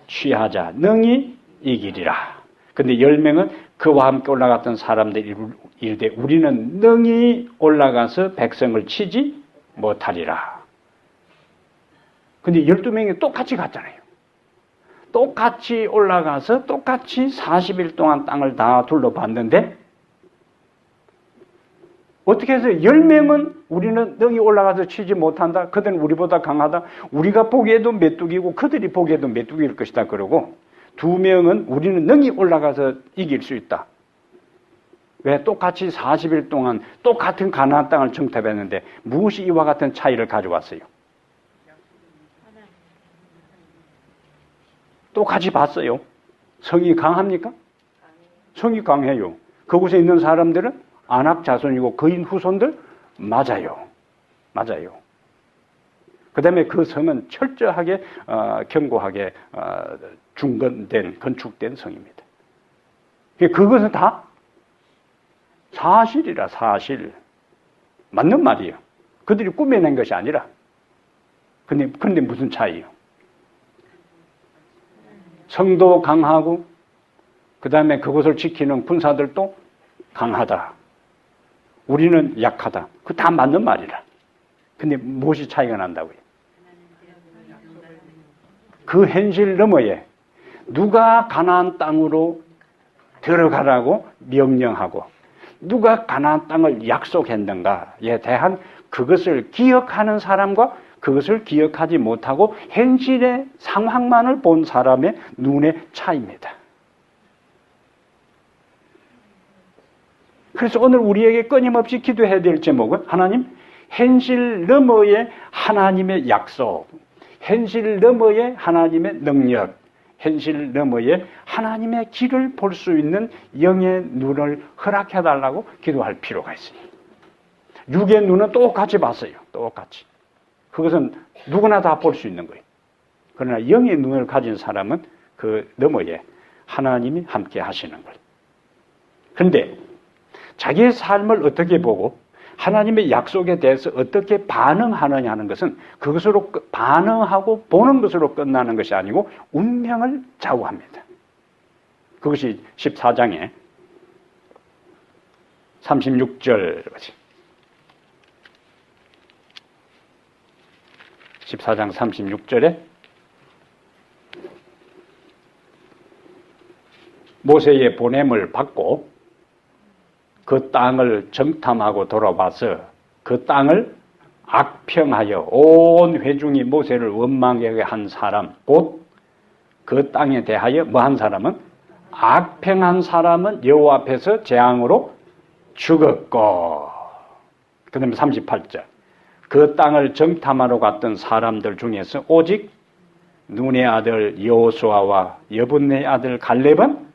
취하자 능히 이기리라. 근데 10명은 그와 함께 올라갔던 사람들이 이르되 우리는 능히 올라가서 백성을 치지 못하리라. 근데 12명이 똑같이 갔잖아요. 똑같이 올라가서 똑같이 40일 동안 땅을 다 둘러봤는데 어떻게 해서 10명은 우리는 능히 올라가서 치지 못한다. 그들은 우리보다 강하다. 우리가 보기에도 메뚜기고 그들이 보기에도 메뚜기일 것이다. 그러고 2명은 우리는 능히 올라가서 이길 수 있다. 왜? 똑같이 40일 동안 똑같은 가나안 땅을 정탐했는데 무엇이 이와 같은 차이를 가져왔어요? 똑같이 봤어요. 성이 강합니까? 성이 강해요. 그곳에 있는 사람들은 아낙 자손이고 거인 후손들 맞아요. 맞아요. 그 다음에 그 성은 철저하게 견고하게 건축된 성입니다. 그것은 다 사실이라 사실. 맞는 말이에요. 그들이 꾸며낸 것이 아니라. 근데 무슨 차이요? 성도 강하고 그 다음에 그것을 지키는 군사들도 강하다. 우리는 약하다. 그거 다 맞는 말이라. 근데 무엇이 차이가 난다고요? 그 현실 너머에 누가 가나안 땅으로 들어가라고 명령하고 누가 가나안 땅을 약속했는가에 대한 그것을 기억하는 사람과 그것을 기억하지 못하고 현실의 상황만을 본 사람의 눈의 차이입니다. 그래서 오늘 우리에게 끊임없이 기도해야 될 제목은 하나님, 현실 너머의 하나님의 약속, 현실 너머의 하나님의 능력, 현실 너머의 하나님의 길을 볼 수 있는 영의 눈을 허락해달라고 기도할 필요가 있습니다. 육의 눈은 똑같이 봤어요. 똑같이. 그것은 누구나 다 볼 수 있는 거예요. 그러나 영의 눈을 가진 사람은 그 너머에 하나님이 함께 하시는 거예요. 그런데 자기의 삶을 어떻게 보고 하나님의 약속에 대해서 어떻게 반응하느냐 하는 것은 그것으로 반응하고 보는 것으로 끝나는 것이 아니고 운명을 좌우합니다. 그것이 14장에 36절 14장 36절에 모세의 보냄을 받고 그 땅을 정탐하고 돌아와서 그 땅을 악평하여 온 회중이 모세를 원망하게 한 사람, 곧 그 땅에 대하여 뭐한 사람은 악평한 사람은 여호와 앞에서 재앙으로 죽었고, 그 다음에 38절 그 땅을 정탐하러 갔던 사람들 중에서 오직 눈의 아들 여호수아와 여분의 아들 갈렙은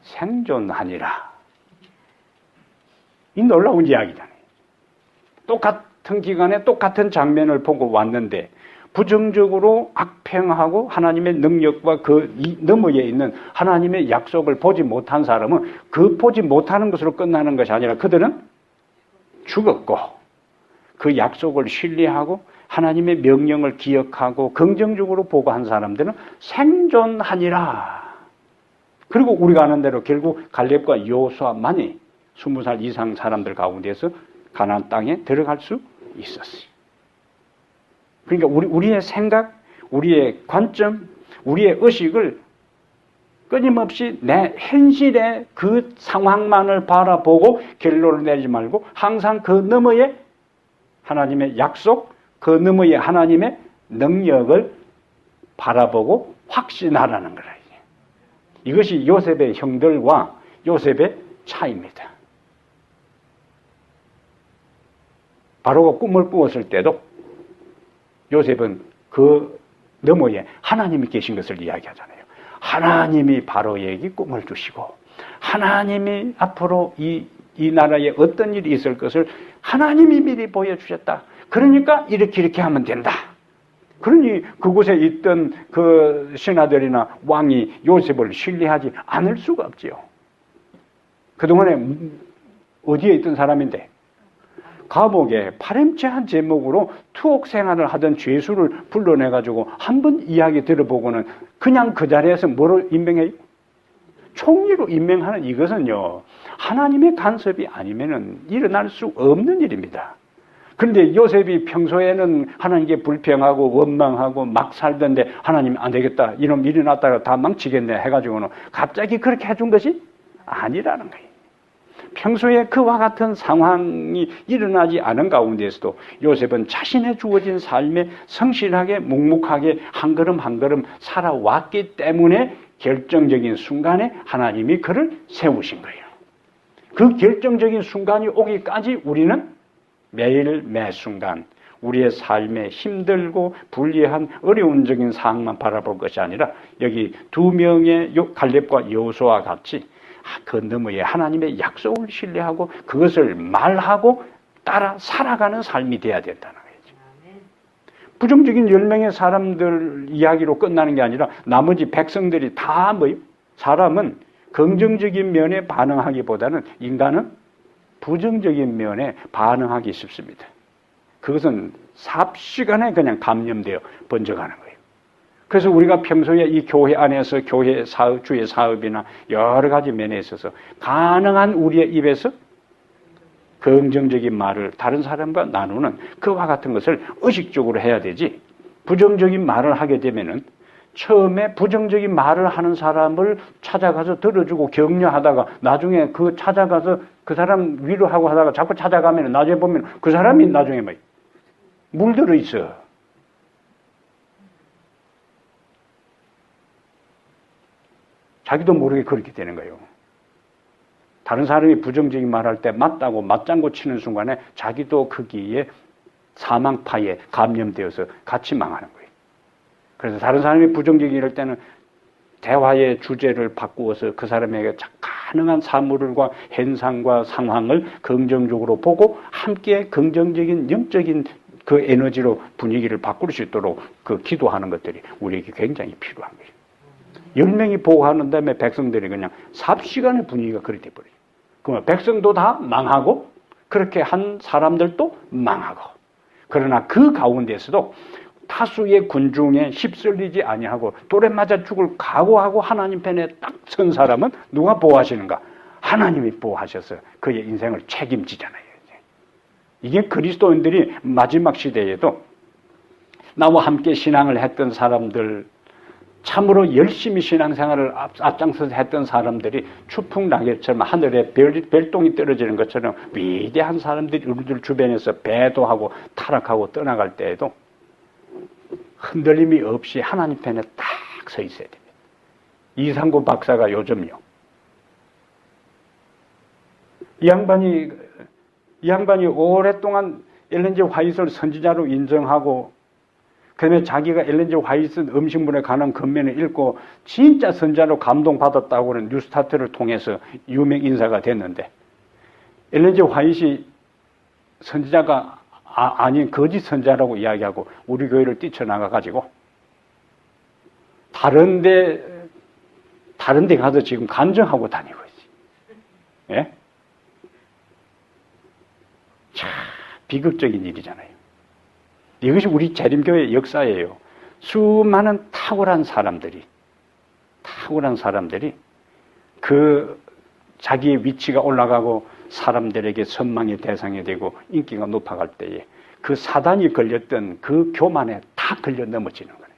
생존하니라. 이 놀라운 이야기잖아요. 똑같은 기간에 똑같은 장면을 보고 왔는데 부정적으로 악평하고 하나님의 능력과 그 너머에 있는 하나님의 약속을 보지 못한 사람은 그 보지 못하는 것으로 끝나는 것이 아니라 그들은 죽었고, 그 약속을 신뢰하고 하나님의 명령을 기억하고 긍정적으로 보고 한 사람들은 생존하니라. 그리고 우리가 아는 대로 결국 갈렙과 여호수아만이 20살 이상 사람들 가운데서 가나안 땅에 들어갈 수 있었어요. 그러니까 우리의 생각, 우리의 관점, 우리의 의식을 끊임없이 내 현실의 그 상황만을 바라보고 결론을 내지 말고 항상 그 너머에 하나님의 약속, 그 너머에 하나님의 능력을 바라보고 확신하라는 거라. 이것이 요셉의 형들과 요셉의 차이입니다. 바로가 꿈을 꾸었을 때도 요셉은 그 너머에 하나님이 계신 것을 이야기하잖아요. 하나님이 바로에게 꿈을 주시고 하나님이 앞으로 이 나라에 어떤 일이 있을 것을 하나님이 미리 보여주셨다. 그러니까 이렇게 하면 된다. 그러니 그곳에 있던 그 신하들이나 왕이 요셉을 신뢰하지 않을 수가 없지요. 그동안에 어디에 있던 사람인데 감옥에 파렴치한 제목으로 투옥 생활을 하던 죄수를 불러내가지고 한번 이야기 들어보고는 그냥 그 자리에서 뭐로 임명해요? 총리로 임명하는 이것은요, 하나님의 간섭이 아니면은 일어날 수 없는 일입니다. 그런데 요셉이 평소에는 하나님께 불평하고 원망하고 막 살던데 하나님 안 되겠다, 이놈 일어났다가 다 망치겠네 해가지고는 갑자기 그렇게 해준 것이 아니라는 거예요. 평소에 그와 같은 상황이 일어나지 않은 가운데서도 요셉은 자신의 주어진 삶에 성실하게 묵묵하게 한 걸음 한 걸음 살아왔기 때문에 결정적인 순간에 하나님이 그를 세우신 거예요. 그 결정적인 순간이 오기까지 우리는 매일 매 순간 우리의 삶에 힘들고 불리한 어려운적인 상황만 바라볼 것이 아니라 여기 두 명의 갈렙과 여호수아와 같이 그 너머에 하나님의 약속을 신뢰하고 그것을 말하고 따라 살아가는 삶이 돼야 된다는 거죠. 부정적인 10명의 사람들 이야기로 끝나는 게 아니라 나머지 백성들이 다 뭐예요? 사람은 긍정적인 면에 반응하기보다는 인간은 부정적인 면에 반응하기 쉽습니다. 그것은 삽시간에 그냥 감염되어 번져가는 거예요. 그래서 우리가 평소에 이 교회 안에서 교회 사업, 주의 사업이나 여러 가지 면에 있어서 가능한 우리의 입에서 긍정적인 말을 다른 사람과 나누는 그와 같은 것을 의식적으로 해야 되지, 부정적인 말을 하게 되면은 처음에 부정적인 말을 하는 사람을 찾아가서 들어주고 격려하다가 나중에 그 찾아가서 그 사람 위로하고 하다가 자꾸 찾아가면 나중에 보면 그 사람이 나중에 뭐 물들어 있어. 자기도 모르게 그렇게 되는 거예요. 다른 사람이 부정적인 말할 때 맞다고 맞장구 치는 순간에 자기도 거기에 사망파에 감염되어서 같이 망하는 거예요. 그래서 다른 사람이 부정적인 이럴 때는 대화의 주제를 바꾸어서 그 사람에게 가능한 사물과 현상과 상황을 긍정적으로 보고 함께 긍정적인 영적인 그 에너지로 분위기를 바꿀 수 있도록 그 기도하는 것들이 우리에게 굉장히 필요한 거예요. 10명이 보고하는 다음에 백성들이 그냥 삽시간에 분위기가 그렇게 돼버려요. 그러면 백성도 다 망하고 그렇게 한 사람들도 망하고, 그러나 그 가운데서도 타수의 군중에 휩쓸리지 아니하고 돌에 맞아 죽을 각오하고 하나님 편에 딱 선 사람은 누가 보호하시는가? 하나님이 보호하셔서 그의 인생을 책임지잖아요. 이게 그리스도인들이 마지막 시대에도 나와 함께 신앙을 했던 사람들, 참으로 열심히 신앙생활을 앞장서서 했던 사람들이 추풍 낙엽처럼 하늘에 별똥이 떨어지는 것처럼 위대한 사람들이 우리들 주변에서 배도하고 타락하고 떠나갈 때에도 흔들림이 없이 하나님 편에 딱 서 있어야 됩니다. 이상구 박사가 요즘요, 이 양반이 오랫동안 엘렌 G 화이트를 선지자로 인정하고, 그다음에 자기가 엘렌 G 화이트 음식물에 관한 권면을 읽고 진짜 선지자로 감동받았다고 하는 뉴스타트를 통해서 유명 인사가 됐는데, 엘렌 G 화이트 선지자가 아닌 거짓 선지자라고 이야기하고 우리 교회를 뛰쳐나가가지고 다른 데 가서 지금 간증하고 다니고 있지. 예? 참 비극적인 일이잖아요. 이것이 우리 재림교회의 역사예요. 수많은 탁월한 사람들이 그 자기의 위치가 올라가고 사람들에게 선망의 대상이 되고 인기가 높아갈 때에 그 사단이 걸렸던 그 교만에 다 걸려 넘어지는 거예요.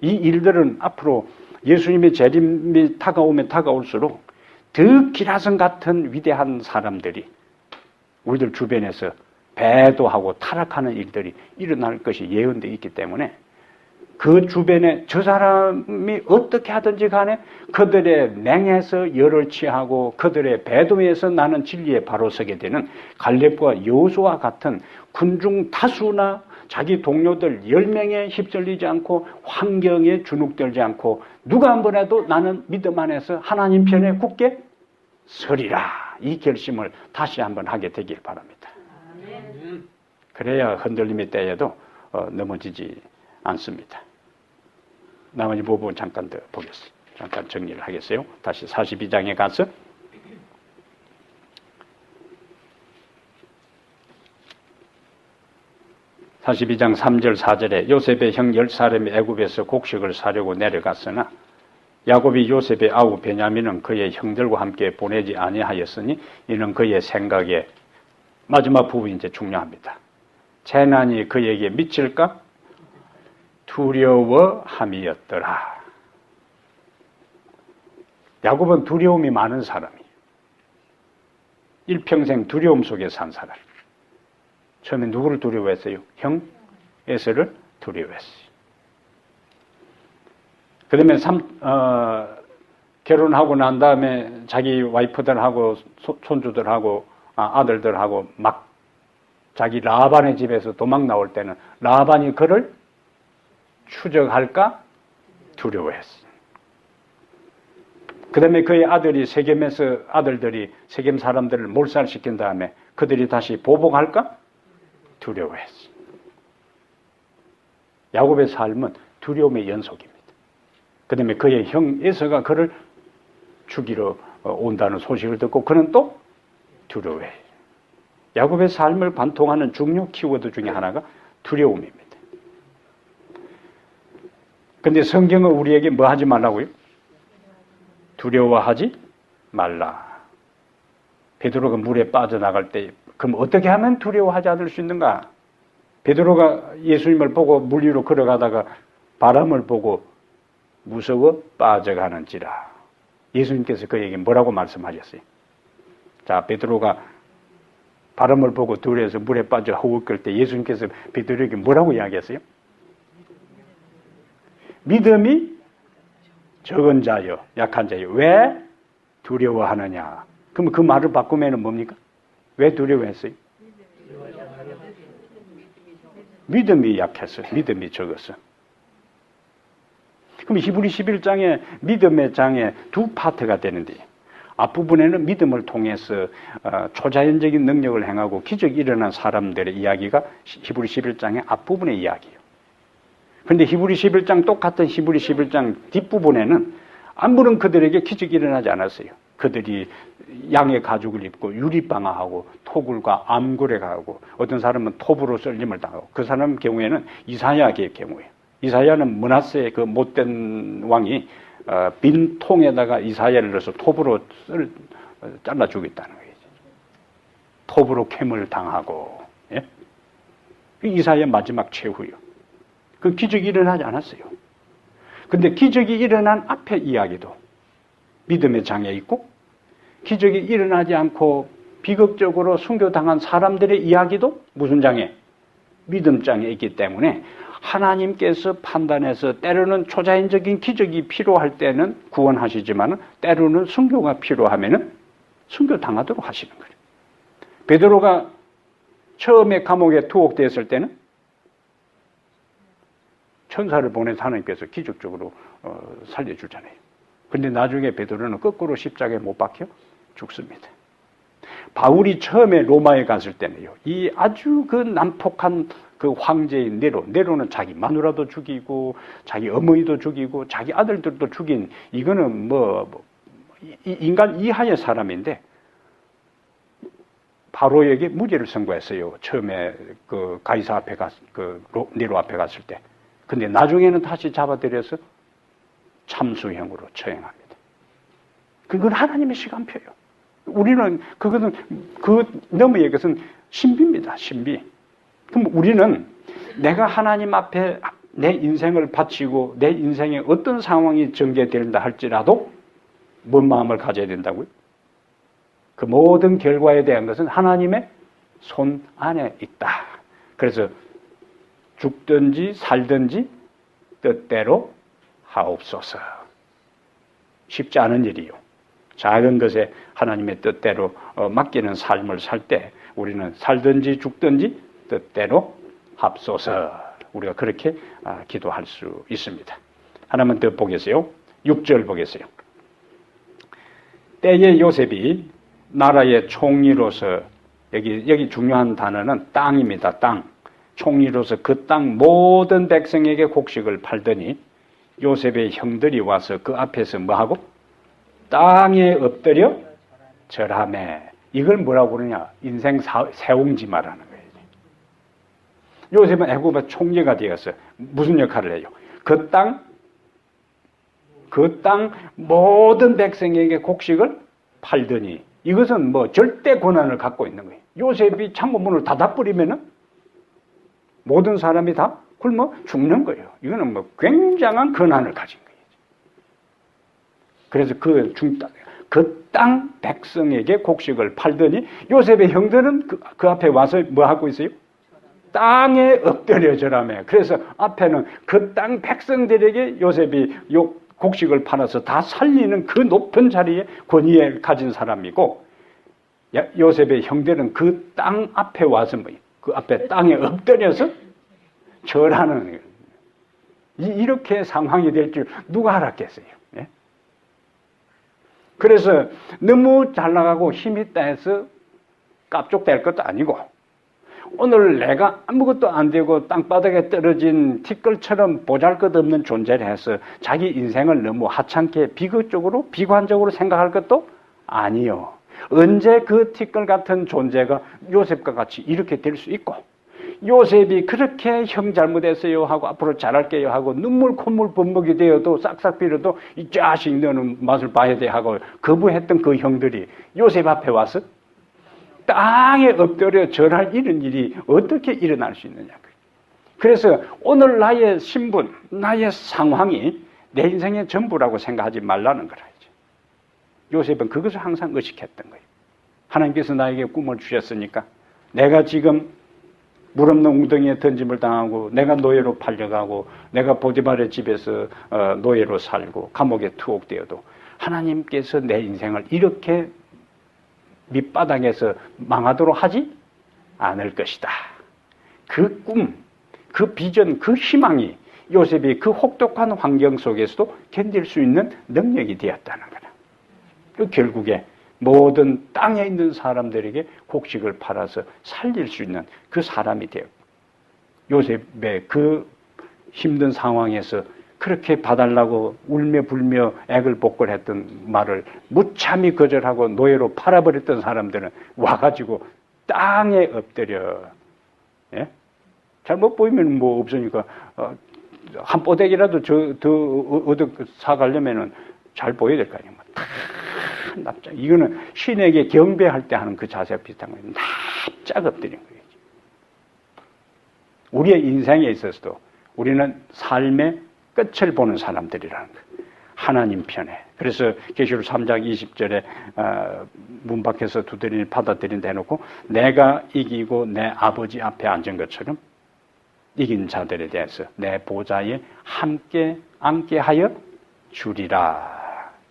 이 일들은 앞으로 예수님의 재림이 다가오면 다가올수록 더 기라성 같은 위대한 사람들이 우리들 주변에서 배도하고 타락하는 일들이 일어날 것이 예언되어 있기 때문에 그 주변에 저 사람이 어떻게 하든지 간에 그들의 맹에서 열을 취하고 그들의 배도에서 나는 진리에 바로 서게 되는 갈렙과 여호수아와 같은 군중 다수나 자기 동료들 10명에 휩쓸리지 않고 환경에 주눅들지 않고 누가 한 번 해도 나는 믿음 안에서 하나님 편에 굳게 서리라, 이 결심을 다시 한번 하게 되길 바랍니다. 그래야 흔들림의 때에도 넘어지지 않습니다. 나머지 부분 잠깐 더 보겠습니다. 잠깐 정리를 하겠어요. 다시 42장에 가서 (42장) 3절 4절에 요셉의 형 10사람이 애굽에서 곡식을 사려고 내려갔으나 야곱이 요셉의 아우 베냐민은 그의 형들과 함께 보내지 아니하였으니 이는 그의 생각에, 마지막 부분이 이제 중요합니다. 재난이 그에게 미칠까 두려워함이었더라. 야곱은 두려움이 많은 사람이에요. 일평생 두려움 속에 산 사람. 처음에 누구를 두려워했어요? 형 에서를 두려워했어요. 그 다음에 결혼하고 난 다음에 자기 와이프들하고 손주들하고 아들들하고 막 자기 라반의 집에서 도망 나올 때는 라반이 그를 추적할까 두려워했어요. 그 다음에 그의 아들들이 세겜 사람들을 몰살시킨 다음에 그들이 다시 보복할까 두려워했어. 야곱의 삶은 두려움의 연속입니다. 그 다음에 그의 형 에서가 그를 죽이러 온다는 소식을 듣고 그는 또 두려워해요. 야곱의 삶을 관통하는 중요 키워드 중에 하나가 두려움입니다. 근데 성경은 우리에게 뭐 하지 말라고요? 두려워하지 말라. 베드로가 물에 빠져나갈 때 그럼 어떻게 하면 두려워하지 않을 수 있는가? 베드로가 예수님을 보고 물 위로 걸어가다가 바람을 보고 무서워 빠져가는지라. 예수님께서 그에게 뭐라고 말씀하셨어요? 자, 베드로가 바람을 보고 두려워서 물에 빠져 허우끌 때 예수님께서 베드로에게 뭐라고 이야기했어요? 믿음이 적은 자여, 약한 자여, 왜 두려워하느냐? 그럼 그 말을 바꾸면 뭡니까? 왜 두려워했어요? 믿음이 약했어. 믿음이 적었어. 그럼 히브리 11장에 믿음의 장에 두 파트가 되는데 앞부분에는 믿음을 통해서 초자연적인 능력을 행하고 기적이 일어난 사람들의 이야기가 히브리 11장의 앞부분의 이야기예요. 그런데 히브리 11장 똑같은 히브리 11장 뒷부분에는 아무런 그들에게 기적이 일어나지 않았어요. 그들이 양의 가죽을 입고 유리방아하고 토굴과 암굴에 가고 어떤 사람은 톱으로 썰림을 당하고 그 사람 경우에는 이사야의 경우예요. 이사야는 므낫세의 그 못된 왕이 빈 통에다가 이사야를 넣어서 톱으로 잘라 주겠다는 거예요. 톱으로 캠을 당하고, 예? 이사야 마지막 최후요. 그 기적이 일어나지 않았어요. 근데 기적이 일어난 앞의 이야기도 믿음의 장에 있고 기적이 일어나지 않고 비극적으로 순교당한 사람들의 이야기도 무슨 장에? 믿음 장에 있기 때문에 하나님께서 판단해서 때로는 초자연적인 기적이 필요할 때는 구원하시지만 때로는 순교가 필요하면 순교당하도록 하시는 거예요. 베드로가 처음에 감옥에 투옥되었을 때는 천사를 보내서 하나님께서 기적적으로 살려주잖아요. 그런데 나중에 베드로는 거꾸로 십자가에 못 박혀 죽습니다. 바울이 처음에 로마에 갔을 때는요, 이 아주 그 난폭한 그 황제인 네로는 자기 마누라도 죽이고, 자기 어머니도 죽이고, 자기 아들들도 죽인, 이거는 인간 이하의 사람인데, 바로에게 무죄를 선고했어요. 처음에 그 가이사 앞에 네로 앞에 갔을 때. 근데 나중에는 다시 잡아들여서 참수형으로 처형합니다. 그건 하나님의 시간표예요. 우리는 그 너머의 것은 신비입니다. 신비. 그럼 우리는 내가 하나님 앞에 내 인생을 바치고 내 인생에 어떤 상황이 전개된다 할지라도 뭔 마음을 가져야 된다고요? 그 모든 결과에 대한 것은 하나님의 손 안에 있다. 그래서 죽든지 살든지 뜻대로 하옵소서. 쉽지 않은 일이요. 작은 것에 하나님의 뜻대로 맡기는 삶을 살 때 우리는 살든지 죽든지 뜻대로 합소서. 우리가 그렇게 기도할 수 있습니다. 하나만 더 보겠어요. 6절 보겠어요. 때에 요셉이 나라의 총리로서 여기 중요한 단어는 땅입니다. 땅. 총리로서 그 땅 모든 백성에게 곡식을 팔더니 요셉의 형들이 와서 그 앞에서 뭐하고? 땅에 엎드려 절하매. 이걸 뭐라고 그러냐? 인생 세옹지마라는 거예요. 요셉은 애굽의 총리가 되어서 무슨 역할을 해요? 그 땅 모든 백성에게 곡식을 팔더니 이것은 절대 권한을 갖고 있는 거예요. 요셉이 창고문을 닫아버리면은 모든 사람이 다 굶어 죽는 거예요. 이거는 굉장한 권한을 가진 거예요. 그래서 그 땅 백성에게 곡식을 팔더니 요셉의 형들은 그 앞에 와서 뭐 하고 있어요? 땅에 엎드려 절하며. 그래서 앞에는 그 땅 백성들에게 요셉이 곡식을 팔아서 다 살리는 그 높은 자리에 권위를 가진 사람이고 요셉의 형들은 그 땅 앞에 와서 그 앞에 땅에 엎드려서 절하는 거예요. 이렇게 상황이 될 줄 누가 알았겠어요? 예? 그래서 너무 잘 나가고 힘이 있다 해서 깝족될 것도 아니고 오늘 내가 아무것도 안 되고 땅바닥에 떨어진 티끌처럼 보잘것없는 존재를 해서 자기 인생을 너무 하찮게 비극적으로 비관적으로 생각할 것도 아니요. 언제 그 티끌 같은 존재가 요셉과 같이 이렇게 될 수 있고, 요셉이 그렇게 형 잘못했어요 하고 앞으로 잘할게요 하고 눈물 콧물 범벅이 되어도 싹싹 빌어도 이 자식 너는 맛을 봐야 돼 하고 거부했던 그 형들이 요셉 앞에 와서 땅에 엎드려 절할 이런 일이 어떻게 일어날 수 있느냐. 그래서 오늘 나의 신분, 나의 상황이 내 인생의 전부라고 생각하지 말라는 거라. 요셉은 그것을 항상 의식했던 거예요. 하나님께서 나에게 꿈을 주셨으니까 내가 지금 물 없는 웅덩이에 던짐을 당하고 내가 노예로 팔려가고 내가 보디발의 집에서 노예로 살고 감옥에 투옥되어도 하나님께서 내 인생을 이렇게 밑바닥에서 망하도록 하지 않을 것이다. 그 꿈, 그 비전, 그 희망이 요셉이 그 혹독한 환경 속에서도 견딜 수 있는 능력이 되었다는 거다. 결국에 모든 땅에 있는 사람들에게 곡식을 팔아서 살릴 수 있는 그 사람이 되었고, 요셉의 그 힘든 상황에서 그렇게 봐달라고 울며 불며 애걸복걸했던 말을 무참히 거절하고 노예로 팔아버렸던 사람들은 와가지고 땅에 엎드려, 예? 잘못 보이면 뭐 없으니까 한 뽀대기라도 더 얻어 사가려면은 잘 보여야 될 거 아니에요. 납작. 이거는 신에게 경배할 때 하는 그 자세와 비슷한 거예요. 납작 엎드린 거예요. 우리의 인생에 있어서도 우리는 삶의 끝을 보는 사람들이라는 거예요. 하나님 편에. 그래서 계시록 3장 20절에 문 밖에서 두드리니 받아들인다 해놓고 내가 이기고 내 아버지 앞에 앉은 것처럼 이긴 자들에 대해서 내 보좌에 함께 앉게 하여 주리라.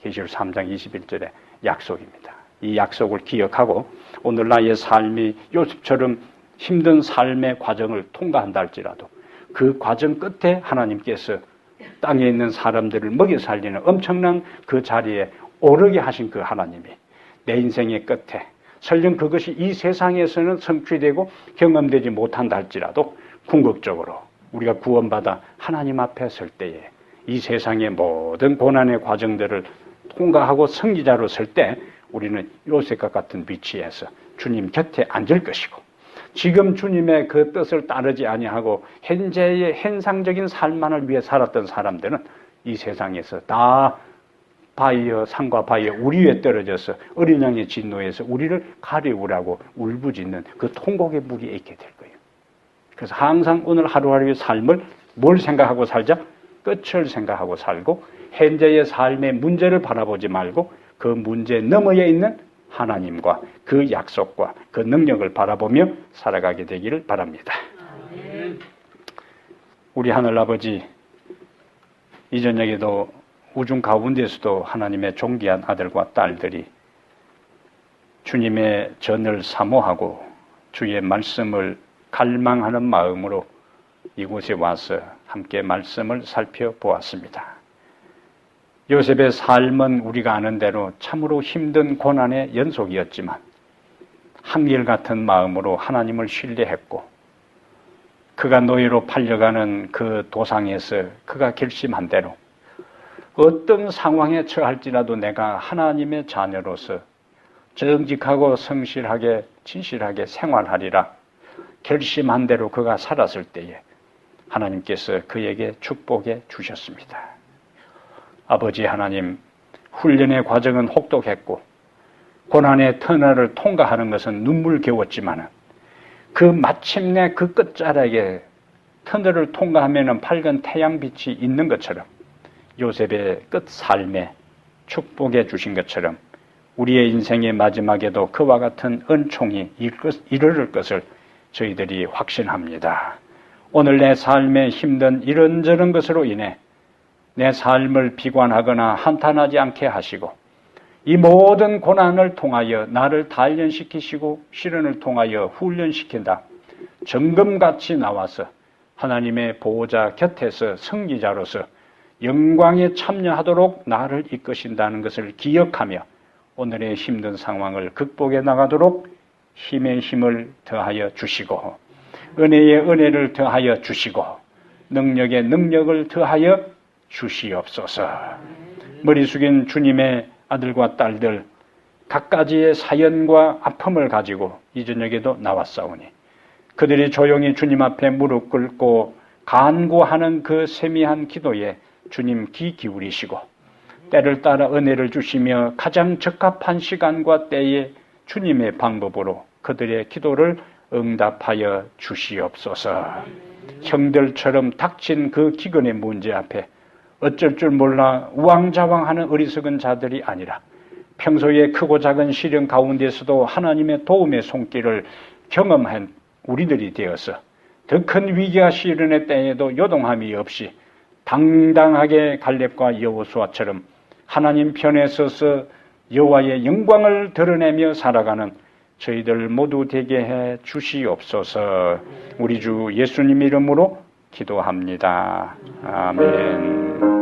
계시록 3장 21절의 약속입니다. 이 약속을 기억하고 오늘 나의 삶이 요셉처럼 힘든 삶의 과정을 통과한다 할지라도 그 과정 끝에 하나님께서 땅에 있는 사람들을 먹여 살리는 엄청난 그 자리에 오르게 하신 그 하나님이 내 인생의 끝에 설령 그것이 이 세상에서는 성취되고 경험되지 못한다 할지라도 궁극적으로 우리가 구원받아 하나님 앞에 설 때에 이 세상의 모든 고난의 과정들을 통과하고 승리자로 설 때 우리는 요셉과 같은 위치에서 주님 곁에 앉을 것이고, 지금 주님의 그 뜻을 따르지 아니하고 현재의 현상적인 삶만을 위해 살았던 사람들은 이 세상에서 다 산과 바위에 우리 위에 떨어져서 어린 양의 진노에서 우리를 가리우라고 울부짖는 그 통곡의 물이 있게 될 거예요. 그래서 항상 오늘 하루하루의 삶을 뭘 생각하고 살자? 끝을 생각하고 살고 현재의 삶의 문제를 바라보지 말고 그 문제 너머에 있는 하나님과 그 약속과 그 능력을 바라보며 살아가게 되기를 바랍니다. 우리 하늘아버지, 이 저녁에도 우중 가운데서도 하나님의 존귀한 아들과 딸들이 주님의 전을 사모하고 주의 말씀을 갈망하는 마음으로 이곳에 와서 함께 말씀을 살펴보았습니다. 요셉의 삶은 우리가 아는 대로 참으로 힘든 고난의 연속이었지만 한결같은 마음으로 하나님을 신뢰했고 그가 노예로 팔려가는 그 도상에서 그가 결심한 대로 어떤 상황에 처할지라도 내가 하나님의 자녀로서 정직하고 성실하게 진실하게 생활하리라 결심한 대로 그가 살았을 때에 하나님께서 그에게 축복해 주셨습니다. 아버지 하나님, 훈련의 과정은 혹독했고 고난의 터널을 통과하는 것은 눈물겨웠지만 그 마침내 그 끝자락에 터널을 통과하면 밝은 태양빛이 있는 것처럼 요셉의 끝 삶에 축복해 주신 것처럼 우리의 인생의 마지막에도 그와 같은 은총이 이르를 것을 저희들이 확신합니다. 오늘 내 삶에 힘든 이런저런 것으로 인해 내 삶을 비관하거나 한탄하지 않게 하시고 이 모든 고난을 통하여 나를 단련시키시고 시련을 통하여 훈련시킨다. 정금같이 나와서 하나님의 보호자 곁에서 승리자로서 영광에 참여하도록 나를 이끄신다는 것을 기억하며 오늘의 힘든 상황을 극복해 나가도록 힘에 힘을 더하여 주시고 은혜에 은혜를 더하여 주시고 능력에 능력을 더하여 주시옵소서. 머리 숙인 주님의 아들과 딸들 각가지의 사연과 아픔을 가지고 이 저녁에도 나왔사오니 그들이 조용히 주님 앞에 무릎 꿇고 간구하는 그 세미한 기도에 주님 귀 기울이시고 때를 따라 은혜를 주시며 가장 적합한 시간과 때에 주님의 방법으로 그들의 기도를 응답하여 주시옵소서. 형들처럼 닥친 그 기근의 문제 앞에 어쩔 줄 몰라 우왕좌왕하는 어리석은 자들이 아니라 평소에 크고 작은 시련 가운데서도 하나님의 도움의 손길을 경험한 우리들이 되어서 더 큰 위기와 시련의 때에도 요동함이 없이 당당하게 갈렙과 여호수아처럼 하나님 편에 서서 여호와의 영광을 드러내며 살아가는 저희들 모두 되게 해 주시옵소서. 우리 주 예수님 이름으로 기도합니다. 아멘.